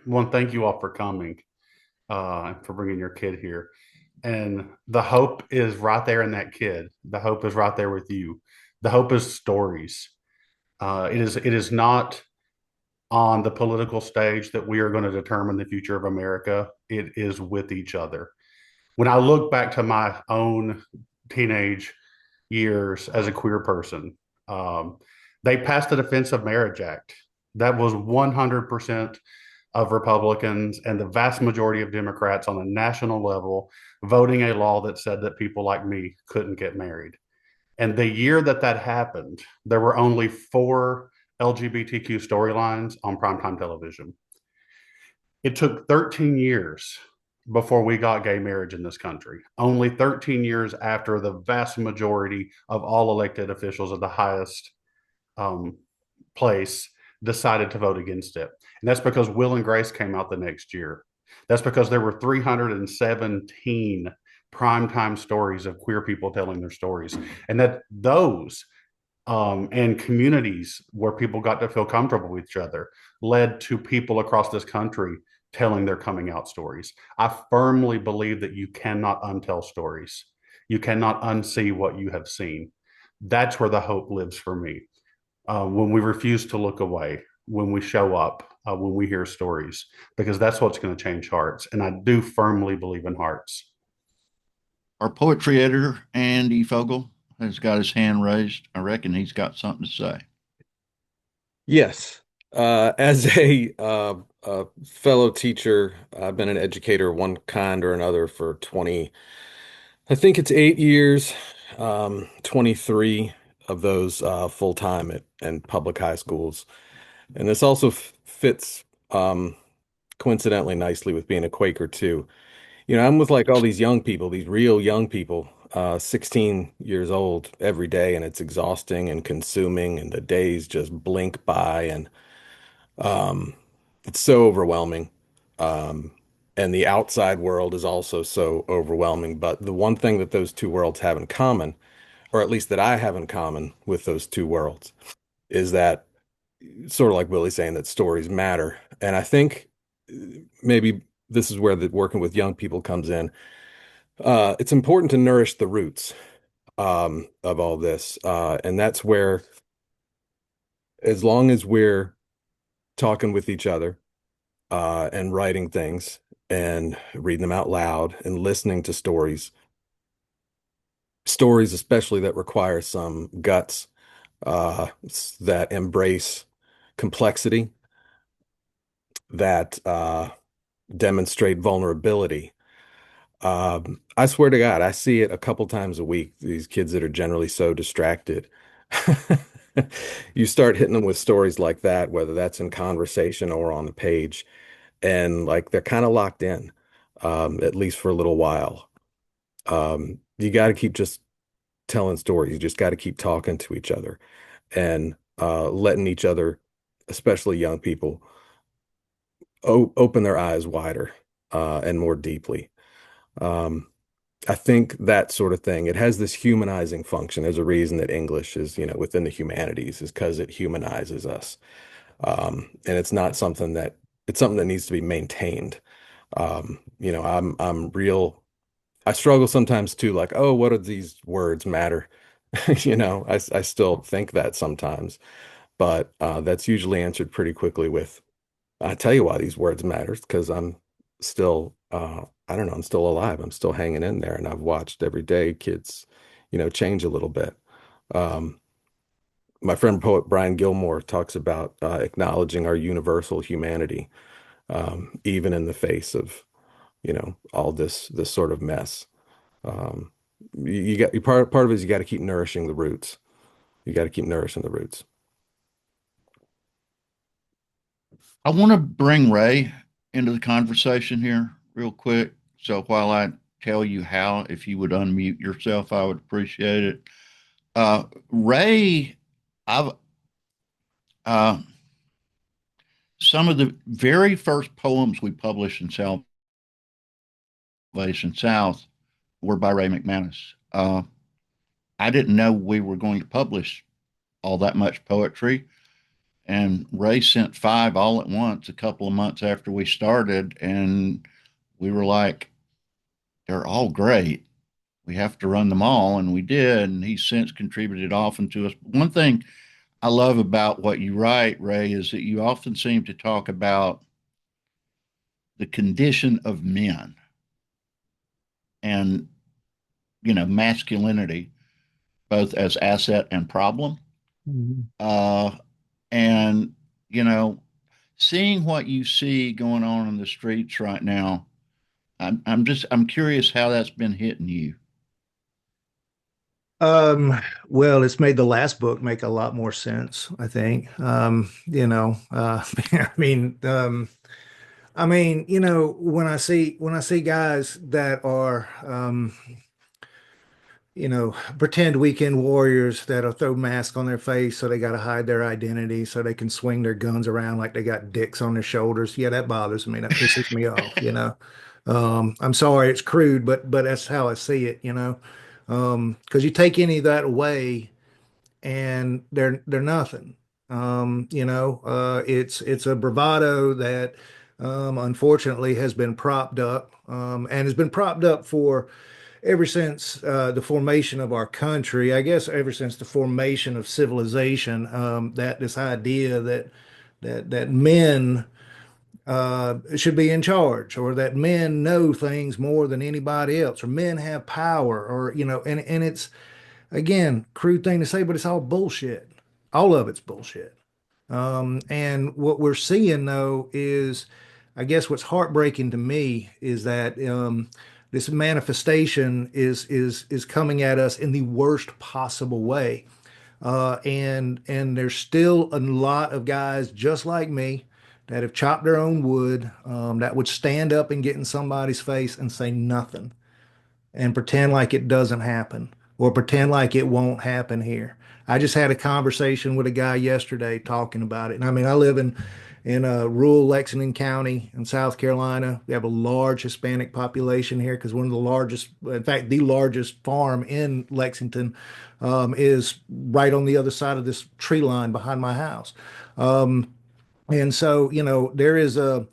One, thank you all for coming, and for bringing your kid here. And the hope is right there in that kid. The hope is right there with you. The hope is stories. It is not on the political stage that we are going to determine the future of America. It is with each other. When I look back to my own teenage years as a queer person, um, they passed the Defense of Marriage Act. That was 100% of Republicans and the vast majority of Democrats on a national level voting a law that said that people like me couldn't get married. And the year that that happened, there were only 4 LGBTQ storylines on primetime television. It took 13 years before we got gay marriage in this country. Only 13 years after the vast majority of all elected officials at the highest um, place decided to vote against it. And that's because Will and Grace came out the next year. That's because there were 317 primetime stories of queer people telling their stories. And that those and communities where people got to feel comfortable with each other led to people across this country telling their coming out stories. I firmly believe that you cannot untell stories. You cannot unsee what you have seen. That's where the hope lives for me. When we refuse to look away, when we show up, when we hear stories, because that's what's going to change hearts. And I do firmly believe in hearts. Our poetry editor, Andy Fogel, has got his hand raised. I reckon he's got something to say. Yes. As a fellow teacher, I've been an educator of one kind or another for 20, I think it's 8 years, 23 of those full time at public high schools. And this also fits coincidentally nicely with being a Quaker too. You know, I'm with like all these young people, these real young people, 16 years old every day, and it's exhausting and consuming, and the days just blink by, and um, it's so overwhelming. Um, and the outside world is also so overwhelming. But the one thing that those two worlds have in common, or at least that I have in common with those two worlds, is that sort of like Willie saying that stories matter. And I think maybe this is where the working with young people comes in. It's important to nourish the roots of all this. And that's where, as long as we're talking with each other and writing things and reading them out loud and listening to stories especially that require some guts, that embrace complexity, that demonstrate vulnerability. I swear to God, I see it a couple times a week. These kids that are generally so distracted. You start hitting them with stories like that, whether that's in conversation or on the page, and like they're kind of locked in, at least for a little while. You got to keep just telling stories. You just got to keep talking to each other and letting each other, especially young people, open their eyes wider and more deeply. Um, I think that sort of thing, it has this humanizing function. There's a reason that English is, within the humanities, is because it humanizes us. And it's something that needs to be maintained. I'm real. I struggle sometimes too, like, oh, what do these words matter? I still think that sometimes, but that's usually answered pretty quickly with, I tell you why these words matters, because I'm still, I don't know, I'm still alive. I'm still hanging in there, and I've watched every day kids, change a little bit. Um, my friend poet Brian Gilmore talks about acknowledging our universal humanity, even in the face of, all this sort of mess. Um, you got part of it is you got to keep nourishing the roots. You got to keep nourishing the roots. I want to bring Ray into the conversation here real quick. So while I tell you how, if you would unmute yourself, I would appreciate it. Ray, I've uh, some of the very first poems we published in Salvation South were by Ray McManus. I didn't know we were going to publish all that much poetry. And Ray sent five all at once a couple of months after we started. And we were like, they're all great. We have to run them all. And we did. And he's since contributed often to us. One thing I love about what you write, Ray, is that you often seem to talk about the condition of men and, masculinity, both as asset and problem. Mm-hmm. And, you know, seeing what you see going on in the streets right now, I'm curious how that's been hitting you. Um, well, it's made the last book make a lot more sense, I think. I mean, when I see guys that are pretend weekend warriors that'll throw masks on their face so they got to hide their identity so they can swing their guns around like they got dicks on their shoulders. Yeah, that bothers me. That pisses me off. I'm sorry it's crude, but that's how I see it. Because you take any of that away and they're nothing. It's a bravado that unfortunately has been propped up and has been propped up for ever since the formation of our country, I guess ever since the formation of civilization, that this idea that men should be in charge, or that men know things more than anybody else, or men have power, or and it's again crude thing to say, but it's all bullshit. All of it's bullshit. And what we're seeing though is, I guess what's heartbreaking to me is that this manifestation is coming at us in the worst possible way. And there's still a lot of guys just like me that have chopped their own wood, that would stand up and get in somebody's face and say nothing and pretend like it doesn't happen or pretend like it won't happen here. I just had a conversation with a guy yesterday talking about it. And I mean, I live in rural Lexington County in South Carolina. We have a large Hispanic population here because one of the largest, in fact, the largest farm in Lexington is right on the other side of this tree line behind my house. And so, there is a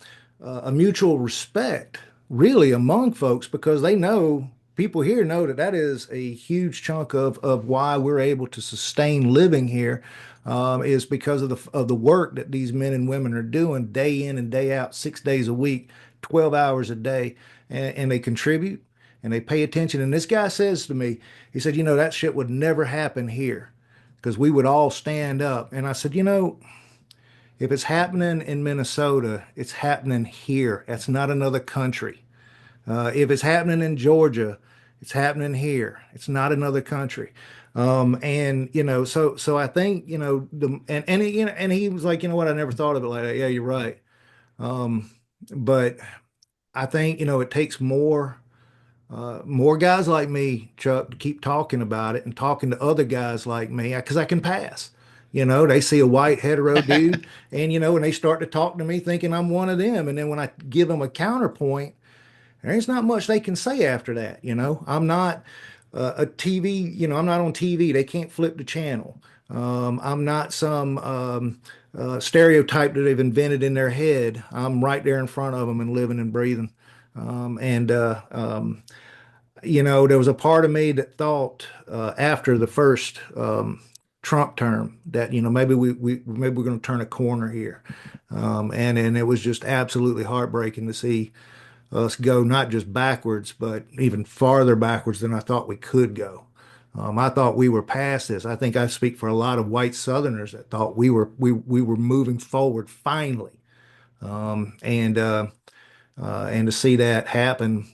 mutual respect really among folks because they know people here know that that is a huge chunk of why we're able to sustain living here. is because of the work that these men and women are doing day in and day out, 6 days a week, 12 hours a day, and they contribute and they pay attention. And this guy says to me, he said, that shit would never happen here because we would all stand up. And I said, if it's happening in Minnesota, it's happening here. That's not another country. If it's happening in Georgia, it's happening here. It's not another country. And so I think and he was like, what, I never thought of it like that. Yeah, you're right. But I think it takes more guys like me, Chuck, to keep talking about it and talking to other guys like me because I can pass. They see a white hetero dude and they start to talk to me thinking I'm one of them. And then when I give them a counterpoint, there's not much they can say after that. I'm not a TV, I'm not on TV. They can't flip the channel. I'm not some stereotype that they've invented in their head. I'm right there in front of them and living and breathing. There was a part of me that thought after the first Trump term that maybe maybe we're going to turn a corner here, and it was just absolutely heartbreaking to see us go not just backwards, but even farther backwards than I thought we could go. I thought we were past this. I think I speak for a lot of white Southerners that thought we were moving forward finally, and to see that happen,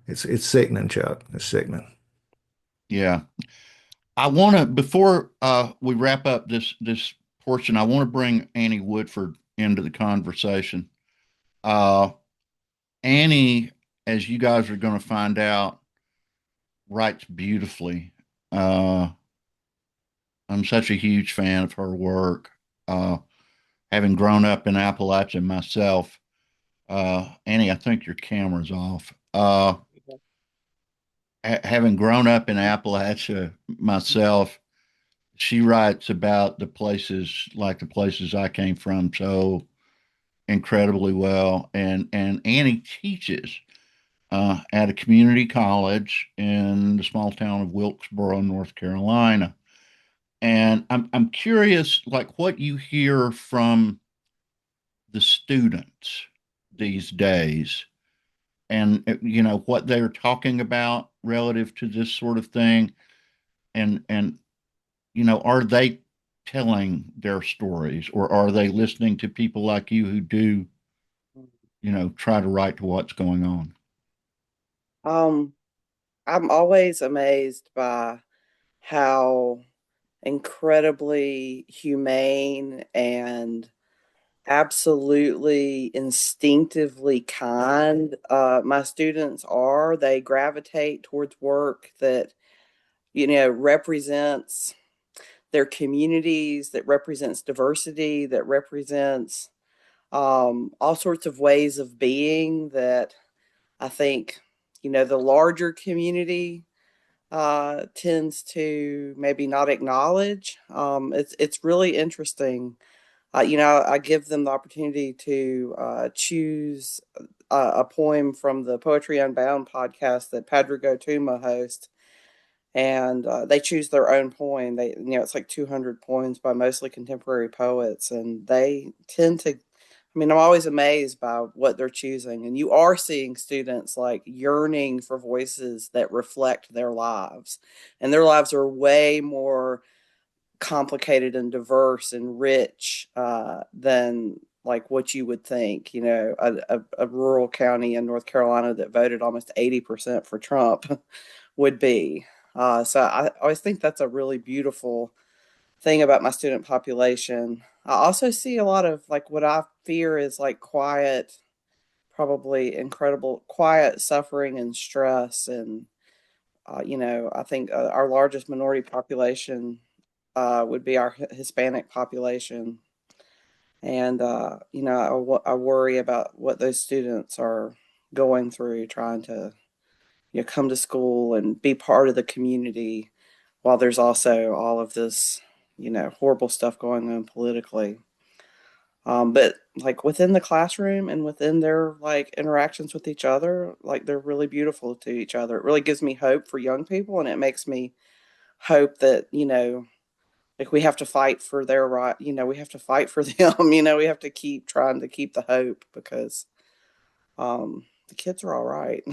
it's sickening, Chuck. It's sickening. Yeah. I want to, before we wrap up this portion, I want to bring Annie Woodford into the conversation. Annie, as you guys are going to find out, writes beautifully. I'm such a huge fan of her work. Having grown up in Appalachia myself, Annie, I think your camera's off. Having grown up in Appalachia myself, she writes about the places like the places I came from so incredibly well. And Annie teaches at a community college in the small town of Wilkesboro, North Carolina. And I'm curious, like what you hear from the students these days, and what they're talking about relative to this sort of thing, and are they telling their stories, or are they listening to people like you who do try to write to what's going on? Um, I'm always amazed by how incredibly humane and absolutely instinctively kind my students are. They gravitate towards work that, represents their communities, that represents diversity, that represents all sorts of ways of being that I think, the larger community tends to maybe not acknowledge. It's really interesting. I give them the opportunity to choose a poem from the Poetry Unbound podcast that Padraig Otuma hosts, and they choose their own poem. It's like 200 poems by mostly contemporary poets, and they tend to. I mean, I'm always amazed by what they're choosing, and you are seeing students like yearning for voices that reflect their lives, and their lives are way more complicated and diverse and rich than like what you would think. A rural county in North Carolina that voted almost 80% for Trump would be. So I always think that's a really beautiful thing about my student population. I also see a lot of like what I fear is like quiet, probably incredible quiet suffering and stress. And, I think our largest minority population would be our Hispanic population. And, I worry about what those students are going through trying to, come to school and be part of the community while there's also all of this, horrible stuff going on politically. But like within the classroom and within their like interactions with each other, like they're really beautiful to each other. It really gives me hope for young people, and it makes me hope that, like we have to fight for their right. We have to fight for them. We have to keep trying to keep the hope because the kids are all right.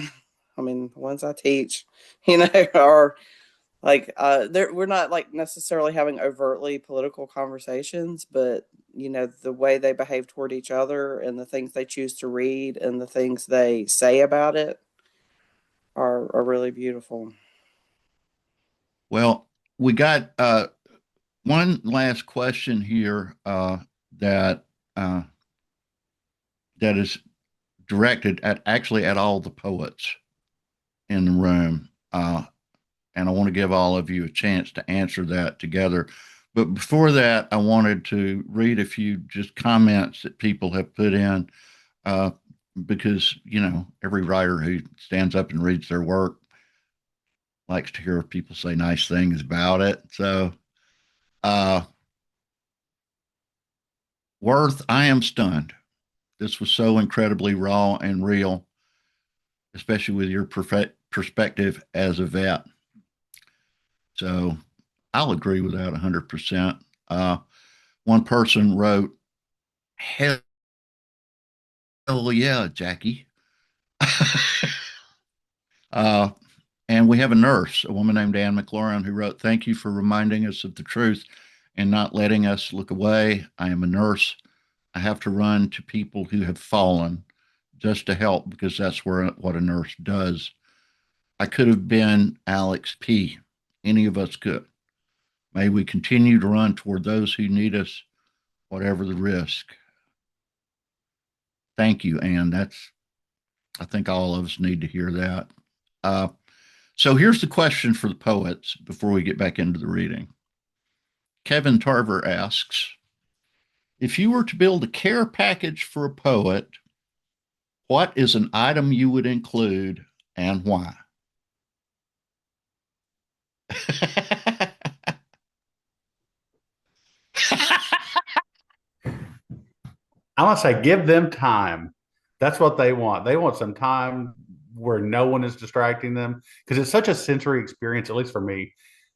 I mean, the ones I teach, are like we're not like necessarily having overtly political conversations, but the way they behave toward each other and the things they choose to read and the things they say about it are really beautiful. Well, we got one last question here that uh, that is directed at all the poets in the room. And I want to give all of you a chance to answer that together. But before that, I wanted to read a few just comments that people have put in uh, because, every writer who stands up and reads their work likes to hear people say nice things about it. So, uh, Worth, I am stunned. This was so incredibly raw and real, especially with your perspective as a vet. So I'll agree with that 100%. One person wrote, hell yeah, Jackie. uh, and we have a nurse, a woman named Ann McLaurin, who wrote, thank you for reminding us of the truth and not letting us look away. I am a nurse. I have to run to people who have fallen just to help because that's what a nurse does. I could have been Alex P. Any of us could. May we continue to run toward those who need us, whatever the risk. Thank you, Anne. I think all of us need to hear that. So here's the question for the poets before we get back into the reading. Kevin Tarver asks, if you were to build a care package for a poet, what is an item you would include and why? I want to say give them time. That's what they want. They want some time where no one is distracting them because it's such a sensory experience, at least for me.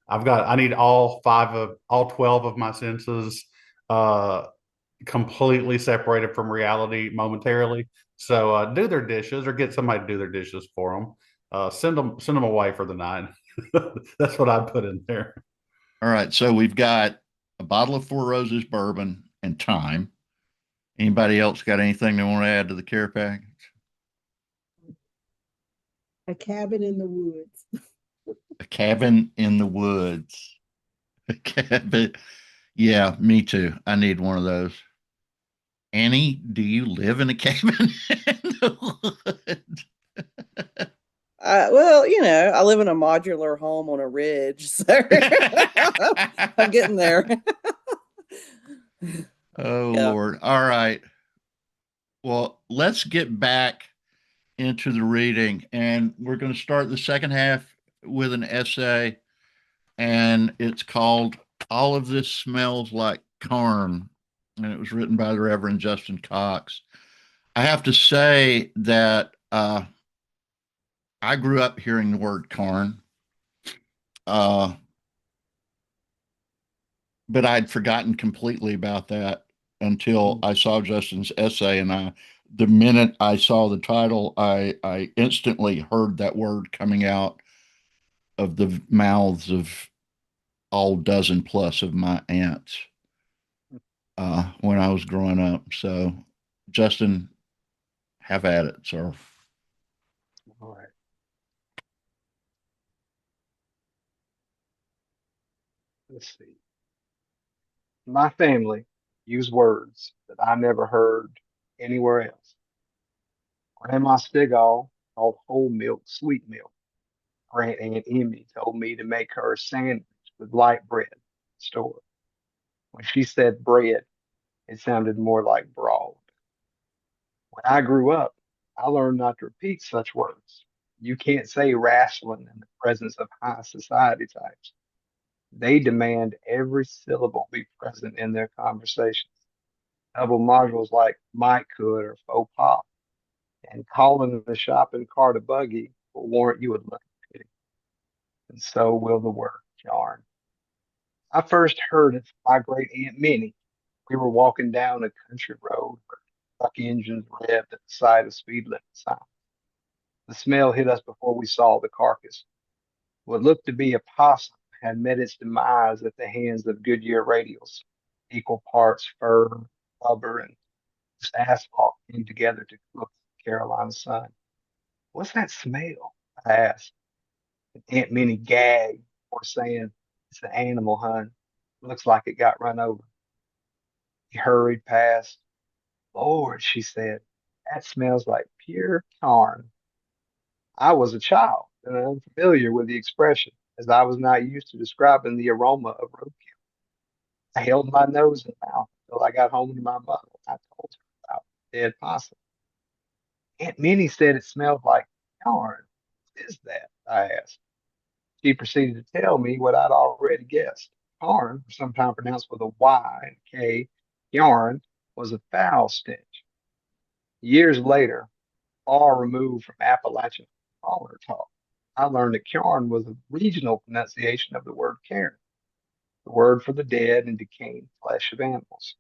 I need all 12 of my senses uh, completely separated from reality momentarily. So do their dishes or get somebody to do their dishes for them. Send them away for the night. That's what I put in there. All right. So we've got a bottle of Four Roses bourbon and time. Anybody else got anything they want to add to the care package? A cabin in the woods. A cabin in the woods. A cabin. Yeah, me too. I need one of those. Annie, do you live in a cabin in the woods? Well, I live in a modular home on a ridge, so I'm getting there. Oh, Yeah. Lord. All right. Well, let's get back into the reading, and we're going to start the second half with an essay, and it's called All of This Smells Like Carn, and it was written by the Reverend Justin Cox. I have to say that I grew up hearing the word carn, uh, but I'd forgotten completely about that until I saw Justin's essay, and the minute I saw the title, I instantly heard that word coming out of the mouths of all dozen plus of my aunts when I was growing up. So, Justin, have at it, sir. All right. Let's see. My family use words that I never heard anywhere else. Grandma Stigall called whole milk sweet milk. Grand Aunt Emmy told me to make her a sandwich with light bread in the store. When she said bread, it sounded more like broad. When I grew up, I learned not to repeat such words. You can't say wrestling in the presence of high society types. They demand every syllable be present in their conversations. Double modules like might, could, or faux pas, and calling the shopping cart a buggy will warrant you a look pity. And so will the word yarn. I first heard it from my great Aunt Minnie. We were walking down a country road where truck engines revved at the sight of speed limit signs. The smell hit us before we saw the carcass. What looked to be a possum had met its demise at the hands of Goodyear radials. Equal parts fur, rubber, and asphalt came together to cook the Carolina sun. What's that smell? I asked. And Aunt Minnie gagged before saying, it's an animal, hun. Looks like it got run over. He hurried past. Lord, she said, that smells like pure carn. I was a child and unfamiliar with the expression, as I was not used to describing the aroma of roadkill. I held my nose and mouth until I got home to my mother and I told her about dead possum. Aunt Minnie said it smelled like yarn. What is that? I asked. She proceeded to tell me what I'd already guessed. Yarn, sometimes pronounced with a Y and K, yarn, was a foul stench. Years later, far removed from Appalachian parlor talk, I learned that Kjarn was a regional pronunciation of the word cairn, the word for the dead and decaying flesh of animals.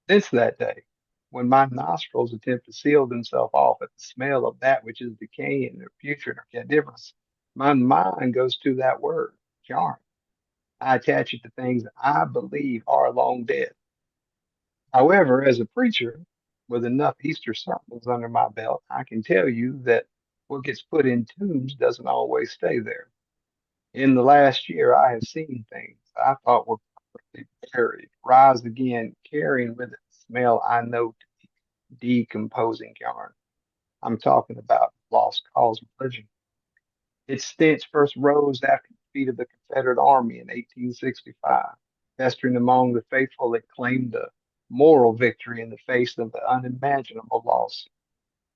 Since that day, when my nostrils attempt to seal themselves off at the smell of that which is decaying or putrid or cadaverous, my mind goes to that word, Kjarn. I attach it to things that I believe are long dead. However, as a preacher with enough Easter sermons under my belt, I can tell you that what gets put in tombs doesn't always stay there. In the last year, I have seen things I thought were perfectly buried rise again, carrying with it the smell I know to be decomposing yarn. I'm talking about lost cause religion. Its stench first rose after the defeat of the Confederate Army in 1865. Festering among the faithful, it claimed a moral victory in the face of the unimaginable loss.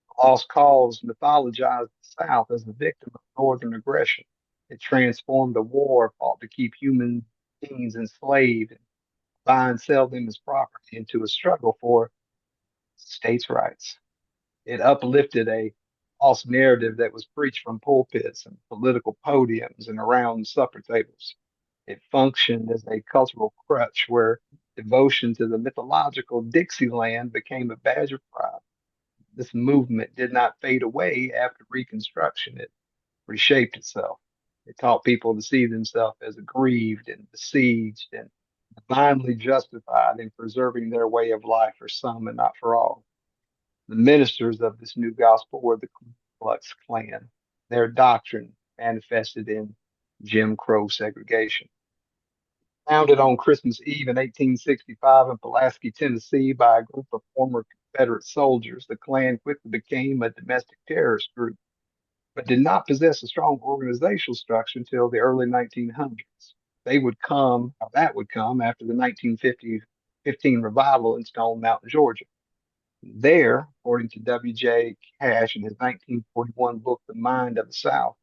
The lost cause mythologized the South as a victim of Northern aggression. It transformed a war fought to keep human beings enslaved and buy and sell them as property into a struggle for states' rights. It uplifted a false narrative that was preached from pulpits and political podiums and around supper tables. It functioned as a cultural crutch where devotion to the mythological Dixieland became a badge of pride. This movement did not fade away after Reconstruction. It reshaped itself. It taught people to see themselves as aggrieved and besieged and divinely justified in preserving their way of life for some and not for all. The ministers of this new gospel were the Ku Klux Klan. Their doctrine manifested in Jim Crow segregation. Founded on Christmas Eve in 1865 in Pulaski, Tennessee, by a group of former Confederate soldiers, the Klan quickly became a domestic terrorist group, but did not possess a strong organizational structure until the early 1900s. That would come after the 1915 revival in Stone Mountain, Georgia. There, according to W.J. Cash in his 1941 book, The Mind of the South,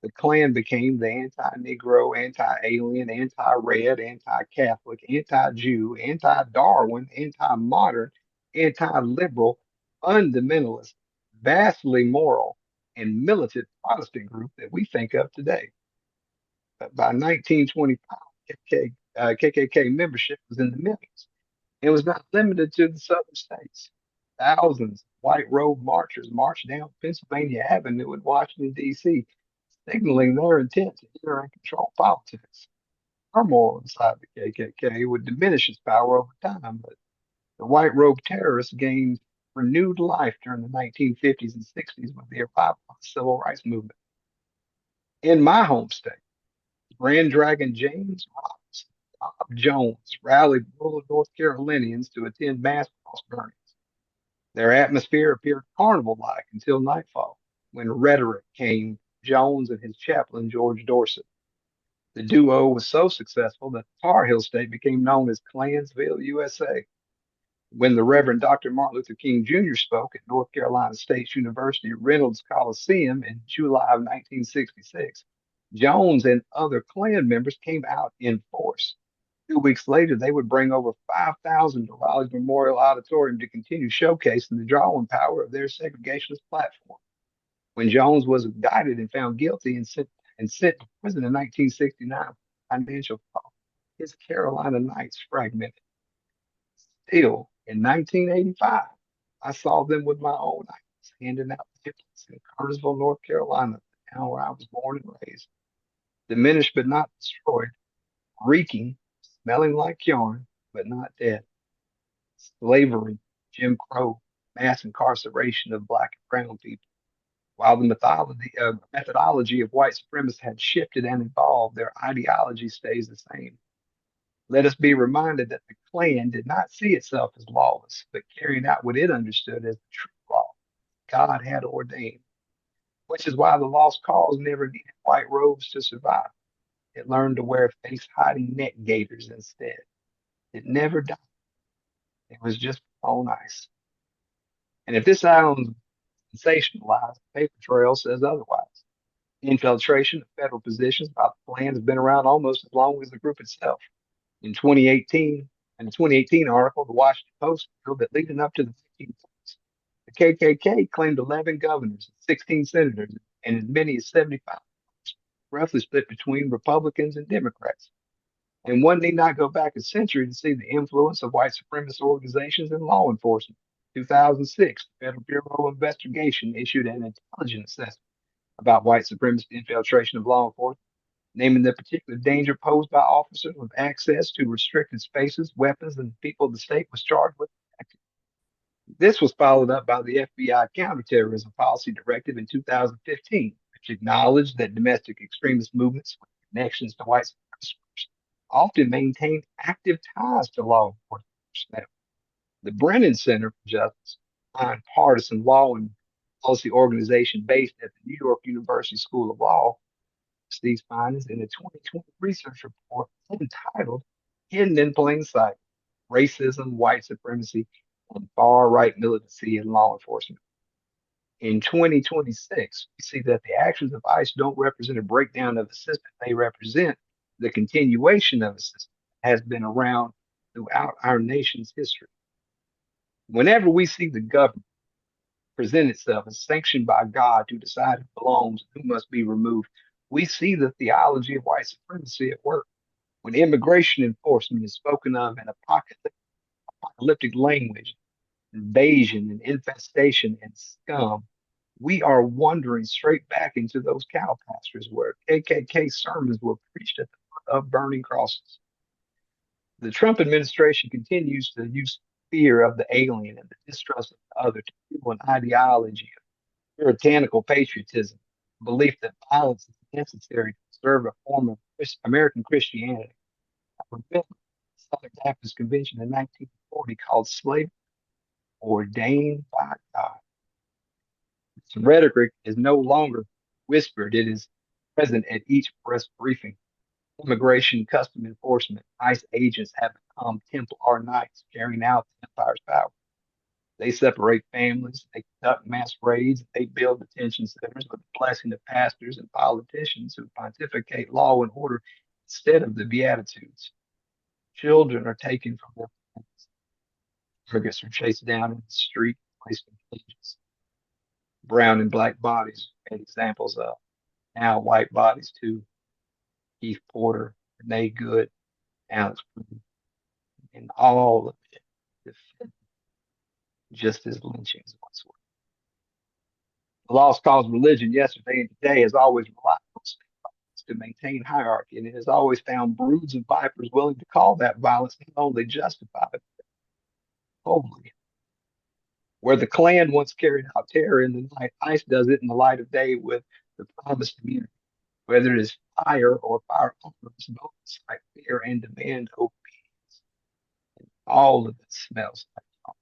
the Klan became the anti-Negro, anti-alien, anti-red, anti-Catholic, anti-Jew, anti-Darwin, anti-modern, anti-liberal, fundamentalist, vastly moral, and militant Protestant group that we think of today. But by 1925, KKK membership was in the millions. It was not limited to the southern states. Thousands of white robe marchers marched down Pennsylvania Avenue in Washington, D.C., signaling their intent to enter and control politics. Turmoil inside the KKK would diminish its power over time, but the white robe terrorists gained renewed life during the 1950s and 60s with the revival of the civil rights movement. In my home state, Grand Dragon James Robinson, Bob Jones rallied rural North Carolinians to attend mass cross burnings. Their atmosphere appeared carnival-like until nightfall, when rhetoric came from Jones and his chaplain, George Dorset. The duo was so successful that the Tar Heel State became known as Clansville, USA. When the Reverend Dr. Martin Luther King Jr. spoke at North Carolina State University Reynolds Coliseum in July of 1966, Jones and other Klan members came out in force. 2 weeks later, they would bring over 5,000 to Raleigh's Memorial Auditorium to continue showcasing the drawing power of their segregationist platform. When Jones was indicted and found guilty and sent to prison in 1969 for financial fraud, his Carolina Knights fragmented. Still, in 1985, I saw them with my own eyes, handing out pamphlets in Cartersville, North Carolina, the town where I was born and raised. Diminished but not destroyed, reeking, smelling like yarn, but not dead. Slavery, Jim Crow, mass incarceration of black and brown people. While the methodology of white supremacists had shifted and evolved, their ideology stays the same. Let us be reminded that the Klan did not see itself as lawless, but carried out what it understood as the true law God had ordained, which is why the lost cause never needed white robes to survive. It learned to wear face hiding neck gaiters instead. It never died. It was just on ice. And if this sounds sensationalized, the paper trail says otherwise. Infiltration of federal positions by the Klan has been around almost as long as the group itself. In 2018, in a 2018 article, the Washington Post revealed that leading up to the 1940s, the KKK claimed 11 governors, 16 senators, and as many as 75, roughly split between Republicans and Democrats. And one need not go back a century to see the influence of white supremacist organizations in law enforcement. 2006, the Federal Bureau of Investigation issued an intelligence assessment about white supremacist infiltration of law enforcement, naming the particular danger posed by officers with access to restricted spaces, weapons, and people the state was charged with. This was followed up by the FBI Counterterrorism Policy Directive in 2015, which acknowledged that domestic extremist movements with connections to white supremacists often maintain active ties to law enforcement. The Brennan Center for Justice, a nonpartisan law and policy organization based at the New York University School of Law, these findings in a 2020 research report entitled Hidden in Plain Sight: Racism, White Supremacy, and Far-Right Militancy in Law Enforcement. In 2026, we see that the actions of ICE don't represent a breakdown of the system. They represent the continuation of a system that has been around throughout our nation's history. Whenever we see the government present itself as sanctioned by God to decide who belongs and who must be removed, we see the theology of white supremacy at work. When immigration enforcement is spoken of in apocalyptic language, invasion and infestation and scum, we are wandering straight back into those cow pastures where KKK sermons were preached at the foot of burning crosses. The Trump administration continues to use fear of the alien and the distrust of the other to fuel an ideology of puritanical patriotism, belief that violence is necessary to preserve a form of American Christianity. The Southern Baptist Convention in 1940 called slavery ordained by God. This rhetoric is no longer whispered, it is present at each press briefing. Immigration custom enforcement, ICE agents have become Templar knights carrying out the empire's power. They separate families, they conduct mass raids, they build detention centers with the blessing of pastors and politicians who pontificate law and order instead of the Beatitudes. Children are taken from their parents. Immigrants are chased down in the street, placed in cages. Brown and black bodies are examples of. Now white bodies too. Keith Porter, Renee Good, Alex Bruden, and all of it defended just as lynchings once were. The lost cause religion yesterday and today has always relied on state violence to maintain hierarchy, and it has always found broods of vipers willing to call that violence not only justified, but holy. Where the Klan once carried out terror in the night, ICE does it in the light of day with the promised immunity. Whether it is fire or firearms, both incite fear and demand obedience. And all of it smells like home.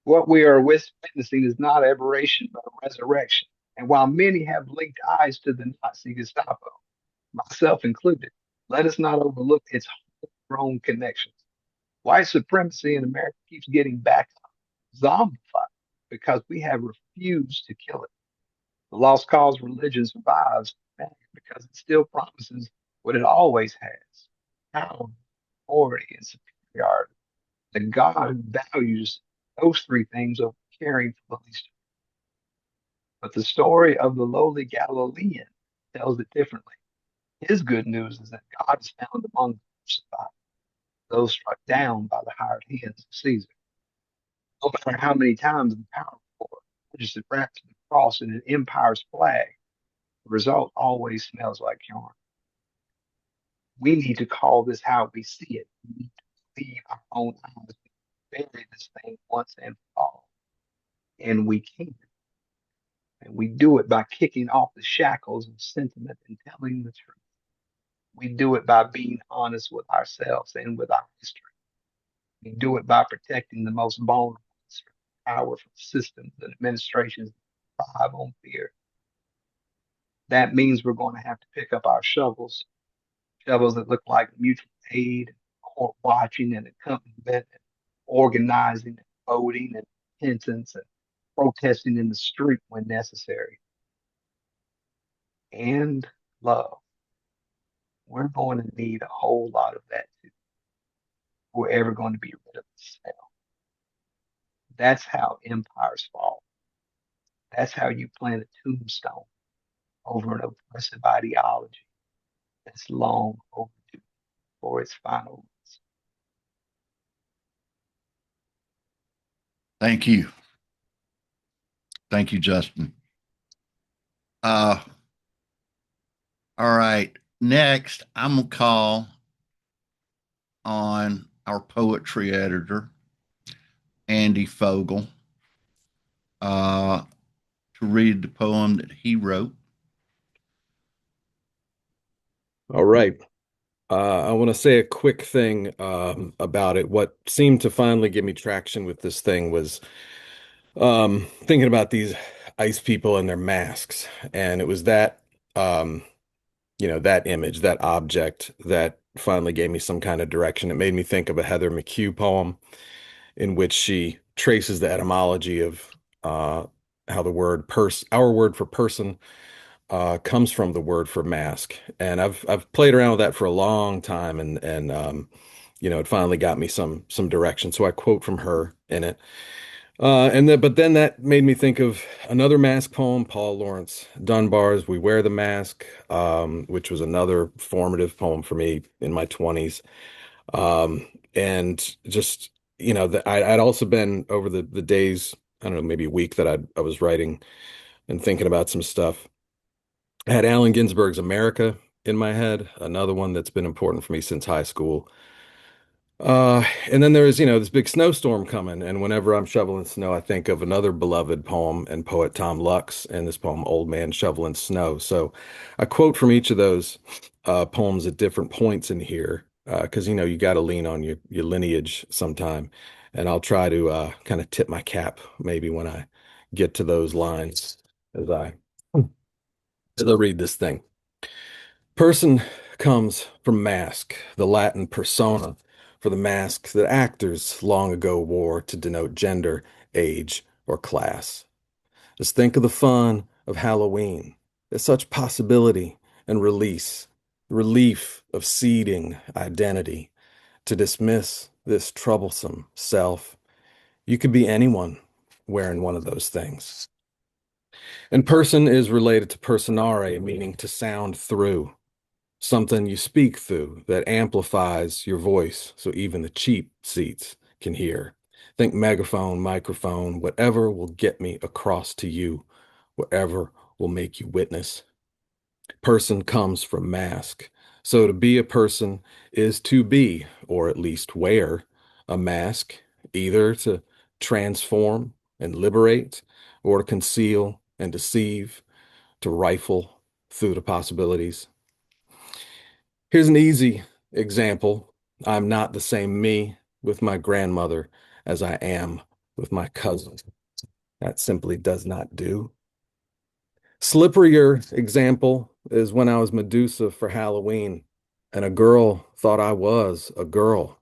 What we are witnessing is not aberration, but a resurrection. And while many have linked eyes to the Nazi Gestapo, myself included, let us not overlook its homegrown connections. White supremacy in America keeps getting back zombified because we have refused to kill it. The lost cause religion survives because it still promises what it always has: power, authority, and superiority. The God who values those three things over caring for the least. But the story of the lowly Galilean tells it differently. His good news is that God is found among crucified, those struck down by the hired hands of Caesar. No matter how many times the powerful just wrapped the cross in an empire's flag, the result always smells like yarn. We need to call this how we see it. We need to leave our own eyes, bury this thing once and for all. And we can. And we do it by kicking off the shackles of sentiment and telling the truth. We do it by being honest with ourselves and with our history. We do it by protecting the most vulnerable, powerful systems and administrations that thrive on fear. That means we're going to have to pick up our shovels, shovels that look like mutual aid, court watching and accompaniment, and organizing and voting and repentance and protesting in the street when necessary. And love. We're going to need a whole lot of that too. We're ever going to be rid of the smell. That's how empires fall. That's how you plant a tombstone over an oppressive ideology that's long overdue for its final release. Thank you. Thank you, Justin. All right. Next, I'm going to call on our poetry editor, Andy Fogel, to read the poem that he wrote. All right. I want to say a quick thing about it. What seemed to finally give me traction with this thing was thinking about these ice people and their masks. And it was that, that image, that object that finally gave me some kind of direction. It made me think of a Heather McHugh poem in which she traces the etymology of how the word our word for person comes from the word for mask. And I've played around with that for a long time, and it finally got me some direction. So I quote from her in it. But then that made me think of another mask poem, Paul Laurence Dunbar's "We Wear the Mask," which was another formative poem for me in my 20s. And just, I'd also been over the days, I don't know, maybe a week that I was writing and thinking about some stuff. I had Allen Ginsberg's "America" in my head, another one that's been important for me since high school. And then there was, this big snowstorm coming, and whenever I'm shoveling snow, I think of another beloved poem and poet, Tom Lux, and this poem, "Old Man Shoveling Snow." So I quote from each of those poems at different points in here, because, you got to lean on your lineage sometime. And I'll try to kind of tip my cap maybe when I get to those lines as I read this thing. Person comes from mask, the Latin persona, for the mask that actors long ago wore to denote gender, age, or class. Just think of the fun of Halloween. There's such possibility and relief of seeding identity. To dismiss this troublesome self, you could be anyone wearing one of those things. And person is related to personare, meaning to sound through. Something you speak through that amplifies your voice so even the cheap seats can hear. Think megaphone, microphone, whatever will get me across to you, whatever will make you witness. Person comes from mask. So to be a person is to be, or at least wear, a mask, either to transform and liberate, or to conceal and deceive, to rifle through the possibilities. Here's an easy example. I'm not the same me with my grandmother as I am with my cousin. That simply does not do. Slipperier example is when I was Medusa for Halloween, and a girl thought I was a girl.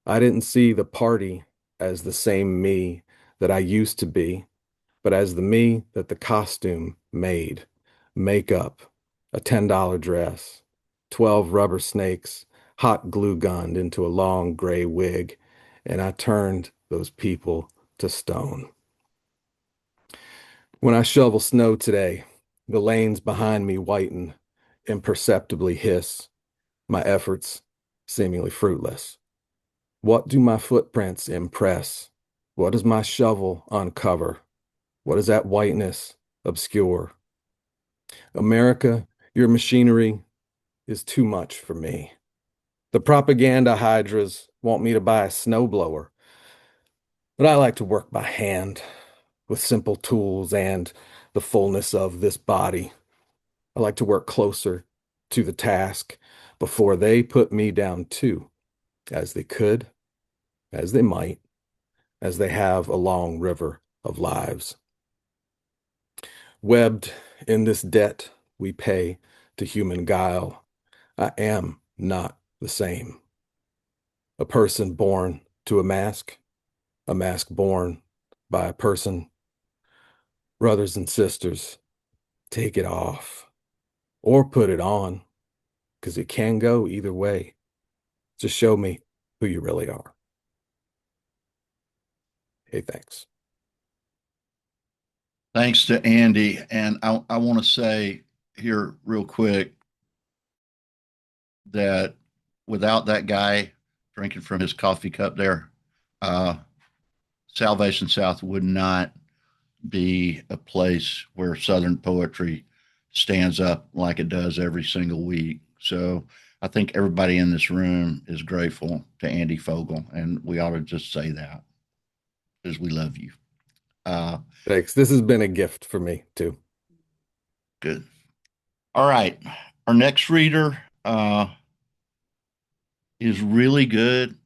I didn't see the party as the same me that I used to be, but as the me that the costume made. Makeup, a $10 dress, 12 rubber snakes, hot glue gunned into a long gray wig, and I turned those people to stone. When I shovel snow today, the lanes behind me whiten, imperceptibly hiss. My efforts seemingly fruitless. What do my footprints impress? What does my shovel uncover? What does that whiteness obscure? America, your machinery is too much for me. The propaganda hydras want me to buy a snowblower, but I like to work by hand with simple tools and the fullness of this body. I like to work closer to the task before they put me down too, as they could, as they might, as they have a long river of lives. Webbed in this debt we pay to human guile, I am not the same. A person born to a mask born by a person. Brothers and sisters, take it off or put it on, because it can go either way. Just show me who you really are. Hey, thanks. Thanks to Andy. And I want to say here real quick that without that guy drinking from his coffee cup there, Salvation South would not be a place where Southern poetry stands up like it does every single week. So I think everybody in this room is grateful to Andy Fogle, and we ought to just say that because we love you. Thanks. This has been a gift for me too. Good. All right. Our next reader is really good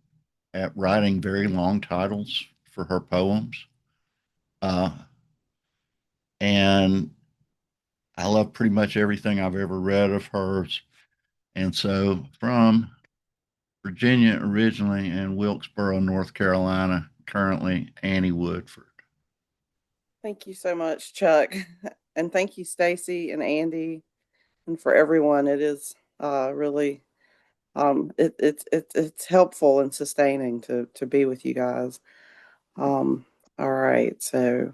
at writing very long titles for her poems. And I love pretty much everything I've ever read of hers. And so from Virginia originally and Wilkesboro, North Carolina, currently Annie Woodford. Thank you so much, Chuck. And thank you, Stacy and Andy, and for everyone. It is really it's helpful and sustaining to be with you guys. All right, so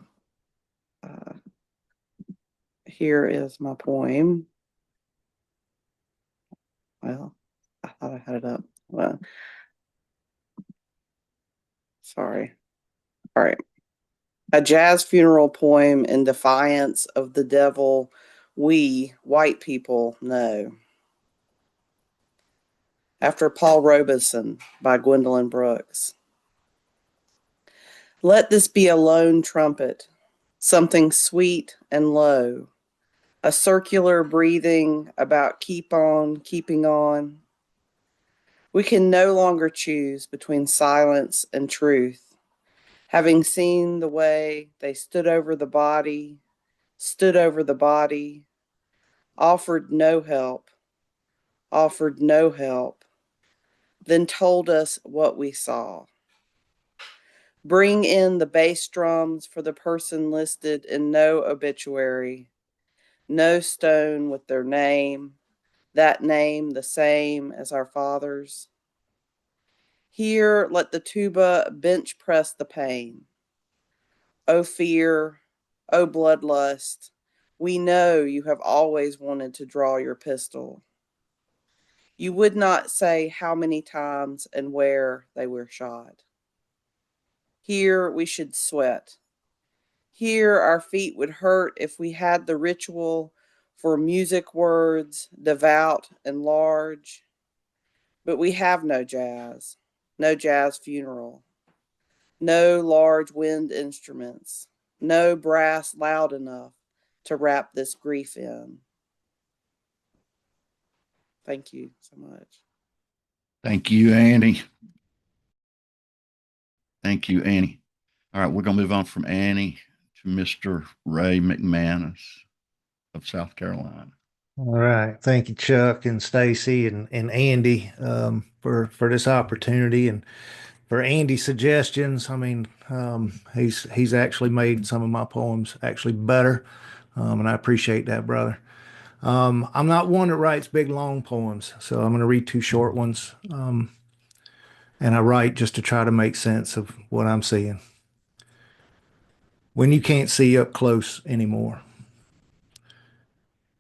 here is my poem. Well, I thought I had it up. Well, sorry. All right. A jazz funeral poem in defiance of the devil we, white people, know. After Paul Robeson by Gwendolyn Brooks. Let this be a lone trumpet, something sweet and low, a circular breathing about keep on, keeping on. We can no longer choose between silence and truth, having seen the way they stood over the body, offered no help, then told us what we saw. Bring in the bass drums for the person listed in no obituary, no stone with their name, that name the same as our father's. Here let the tuba bench press the pain. O fear, O bloodlust, we know you have always wanted to draw your pistol. You would not say how many times and where they were shot. Here we should sweat. Here our feet would hurt if we had the ritual for music words, devout and large. But we have no jazz funeral, no large wind instruments, no brass loud enough to wrap this grief in. Thank you so much. Thank you, Annie. Thank you, Annie. All right, we're going to move on from Annie to Mr. Ray McManus of South Carolina. All right. Thank you, Chuck and Stacy and Andy for this opportunity and for Andy's suggestions. I mean, he's actually made some of my poems actually better, and I appreciate that, brother. I'm not one that writes big, long poems, so I'm going to read two short ones. And I write just to try to make sense of what I'm seeing. When you can't see up close anymore.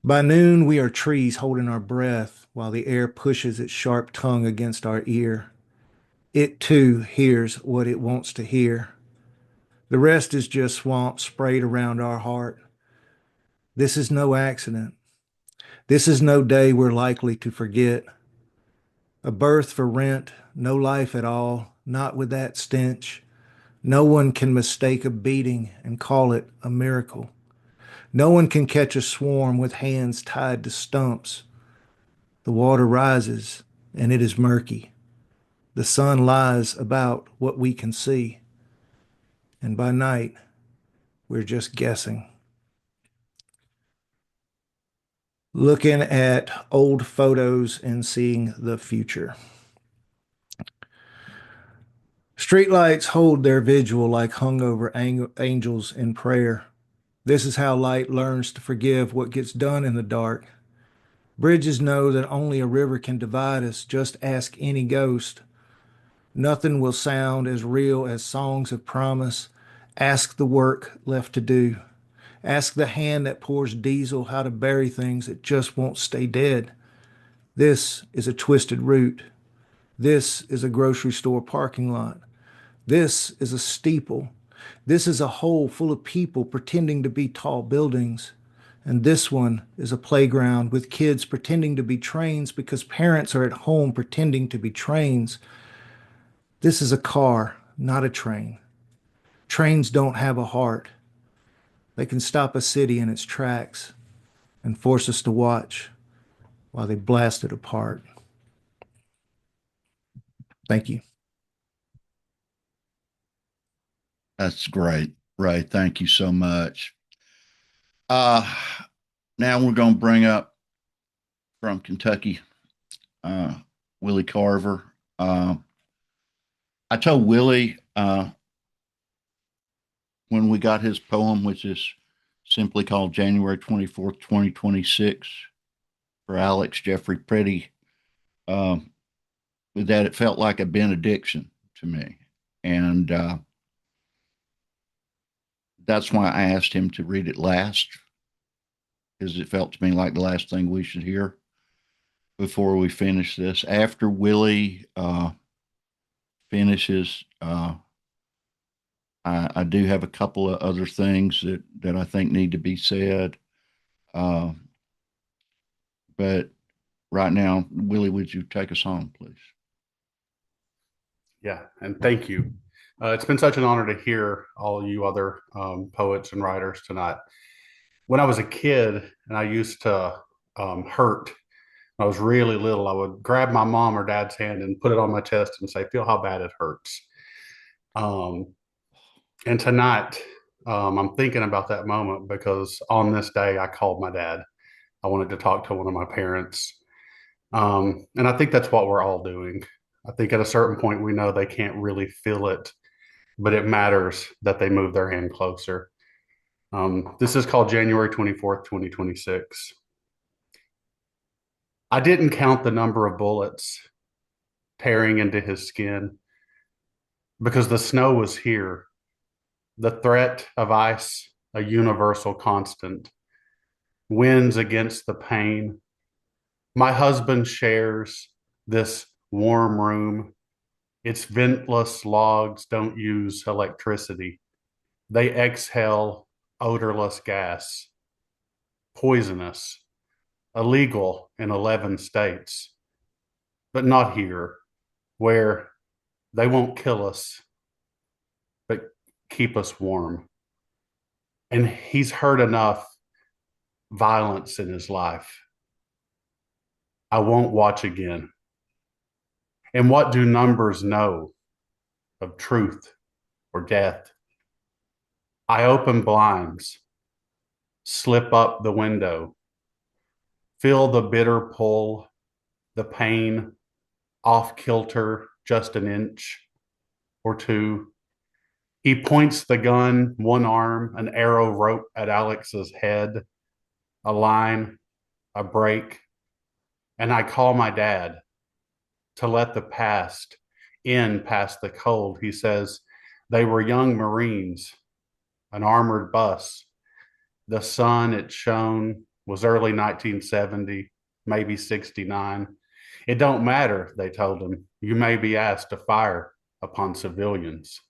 By noon, we are trees holding our breath while the air pushes its sharp tongue against our ear. It too hears what it wants to hear. The rest is just swamp sprayed around our heart. This is no accident. This is no day we're likely to forget. A birth for rent, no life at all, not with that stench. No one can mistake a beating and call it a miracle. No one can catch a swarm with hands tied to stumps. The water rises, and it is murky. The sun lies about what we can see. And by night, we're just guessing. Looking at old photos and seeing the future. Streetlights hold their vigil like hungover angels in prayer. This is how light learns to forgive what gets done in the dark. Bridges know that only a river can divide us. Just ask any ghost. Nothing will sound as real as songs of promise. Ask the work left to do. Ask the hand that pours diesel how to bury things that just won't stay dead. This is a twisted route. This is a grocery store parking lot. This is a steeple. This is a hole full of people pretending to be tall buildings. And this one is a playground with kids pretending to be trains because parents are at home pretending to be trains. This is a car, not a train. Trains don't have a heart. They can stop a city in its tracks and force us to watch while they blast it apart. Thank you. That's great, Ray. Thank you so much. Now we're going to bring up from Kentucky, Willie Carver. I told Willie when we got his poem, which is simply called January 24th, 2026, for Alex Jeffrey Pretty, that it felt like a benediction to me. And that's why I asked him to read it last, because it felt to me like the last thing we should hear before we finish this. After Willie finishes, I do have a couple of other things that I think need to be said. But right now, Willie, would you take us home, please? Yeah, and thank you. It's been such an honor to hear all you other poets and writers tonight. When I was a kid and I used to hurt, when I was really little, I would grab my mom or dad's hand and put it on my chest and say, feel how bad it hurts. And tonight, I'm thinking about that moment because on this day, I called my dad. I wanted to talk to one of my parents. And I think that's what we're all doing. I think at a certain point, we know they can't really feel it, but it matters that they move their hand closer. This is called January 24th, 2026. I didn't count the number of bullets tearing into his skin because the snow was here. The threat of ice, a universal constant, winds against the pain. My husband shares this warm room. Its ventless logs don't use electricity. They exhale odorless gas, poisonous, illegal in 11 states, but not here, where they won't kill us, but keep us warm. And he's heard enough violence in his life. I won't watch again. And what do numbers know of truth or death? I open blinds, slip up the window, feel the bitter pull, the pain, off kilter just an inch or two. He points the gun, one arm, an arrow rope at Alex's head, a line, a break, and I call my dad to let the past in past the cold. He says they were young Marines, an armored bus. The sun, it shone, was early 1970, maybe 69. It don't matter, they told him. You may be asked to fire upon civilians.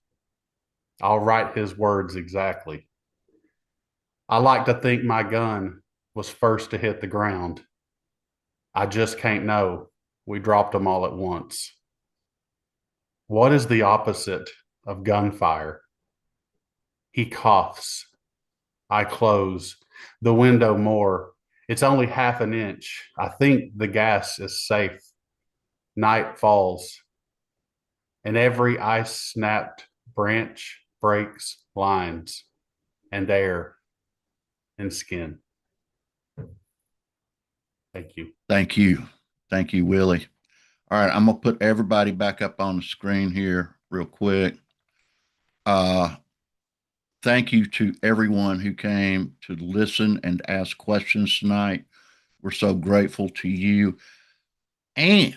I'll write his words exactly. I like to think my gun was first to hit the ground. I just can't know. We dropped them all at once. What is the opposite of gunfire? He coughs. I close the window more. It's only half an inch. I think the gas is safe. Night falls, and every ice snapped branch breaks lines and air and skin. Thank you. Thank you. Thank you, Willie. All right, I'm going to put everybody back up on the screen here real quick. Thank you to everyone who came to listen and ask questions tonight. We're so grateful to you. And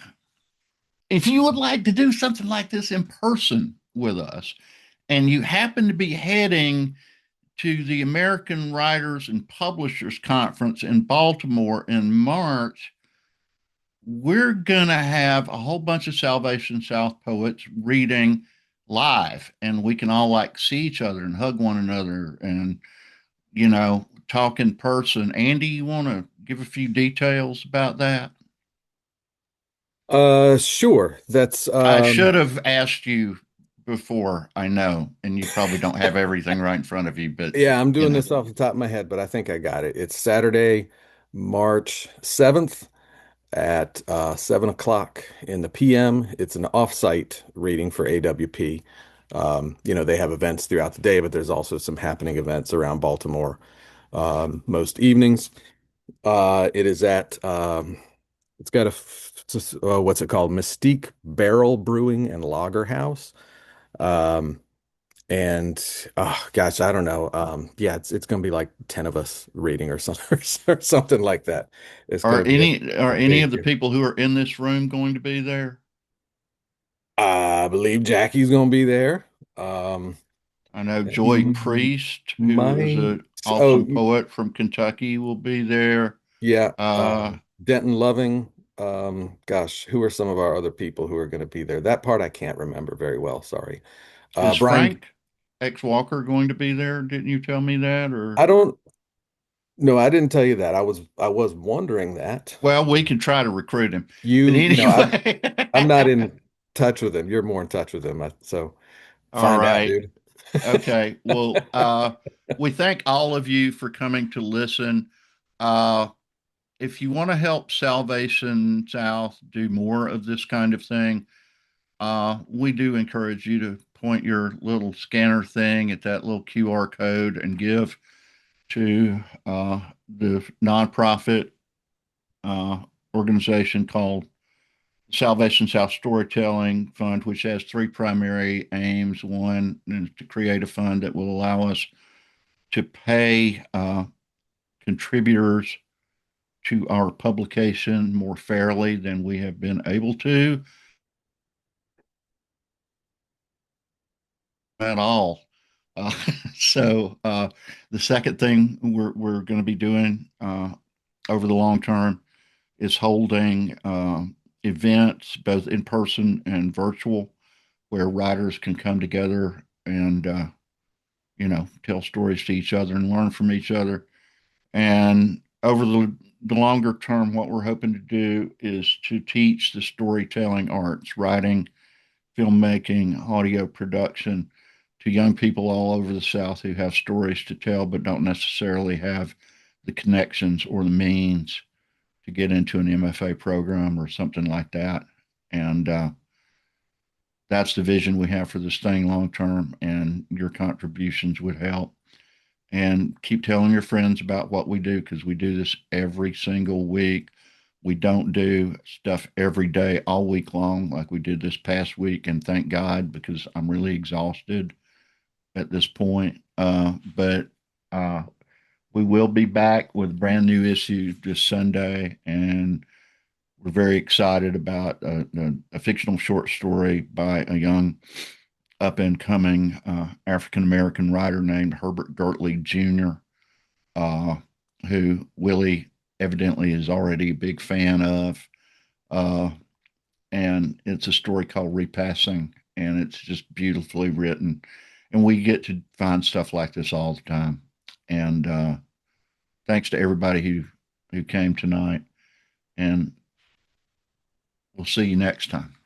if you would like to do something like this in person with us, and you happen to be heading to the American Writers and Publishers Conference in Baltimore in March, we're going to have a whole bunch of Salvation South poets reading live, and we can all like see each other and hug one another and, talk in person. Andy, you want to give a few details about that? Sure. That's I should have asked you before, I know, and you probably don't have everything right in front of you, but yeah, I'm doing this off the top of my head, but I think I got it. It's Saturday, March 7th at 7 o'clock in the PM. It's an off-site reading for AWP. They have events throughout the day, but there's also some happening events around Baltimore most evenings. It is at it's got what's it called? Mystique Barrel Brewing and Lager House. Um, and oh gosh, I don't know. Yeah, it's gonna be like 10 of us reading or something or something like that. It's are gonna be are a any big of the people who are in this room going to be there? I believe Jackie's gonna be there. Um, I know Joy mm, Priest, who is my an oh awesome poet from Kentucky, will be there. yeah, Uh, Denton Loving. Gosh, who are some of our other people who are going to be there? That part I can't remember very well. Sorry. is Brian, Frank X Walker going to be there? Didn't you tell me that? Or I don't no, I didn't tell you that. I was wondering that. well, we can try to recruit him. But I'm anyway, I'm not in touch with him. You're more in touch with him. So all find out, right. dude. Okay. Well, we thank all of you for coming to listen. Uh, if you want to help Salvation South do more of this kind of thing, we do encourage you to point your little scanner thing at that little QR code and give to the nonprofit organization called Salvation South Storytelling Fund, which has three primary aims. One is to create a fund that will allow us to pay contributors to our publication more fairly than we have been able to at all. Uh, so the second thing we're going to be doing over the long term is holding events, both in person and virtual, where writers can come together and tell stories to each other and learn from each other. And over the longer term, what we're hoping to do is to teach the storytelling arts, writing, filmmaking, audio production to young people all over the South who have stories to tell but don't necessarily have the connections or the means to get into an MFA program or something like that. And that's the vision we have for this thing long term, and your contributions would help. And keep telling your friends about what we do, because we do this every single week. We don't do stuff every day all week long like we did this past week, and thank God, because I'm really exhausted at this point. But we will be back with a brand new issue this Sunday, and we're very excited about a fictional short story by a young up and coming African American writer named Herbert Gertley Jr., who Willie evidently is already a big fan of. And it's a story called Repassing, and it's just beautifully written. And we get to find stuff like this all the time. And thanks to everybody who came tonight. And we'll see you next time.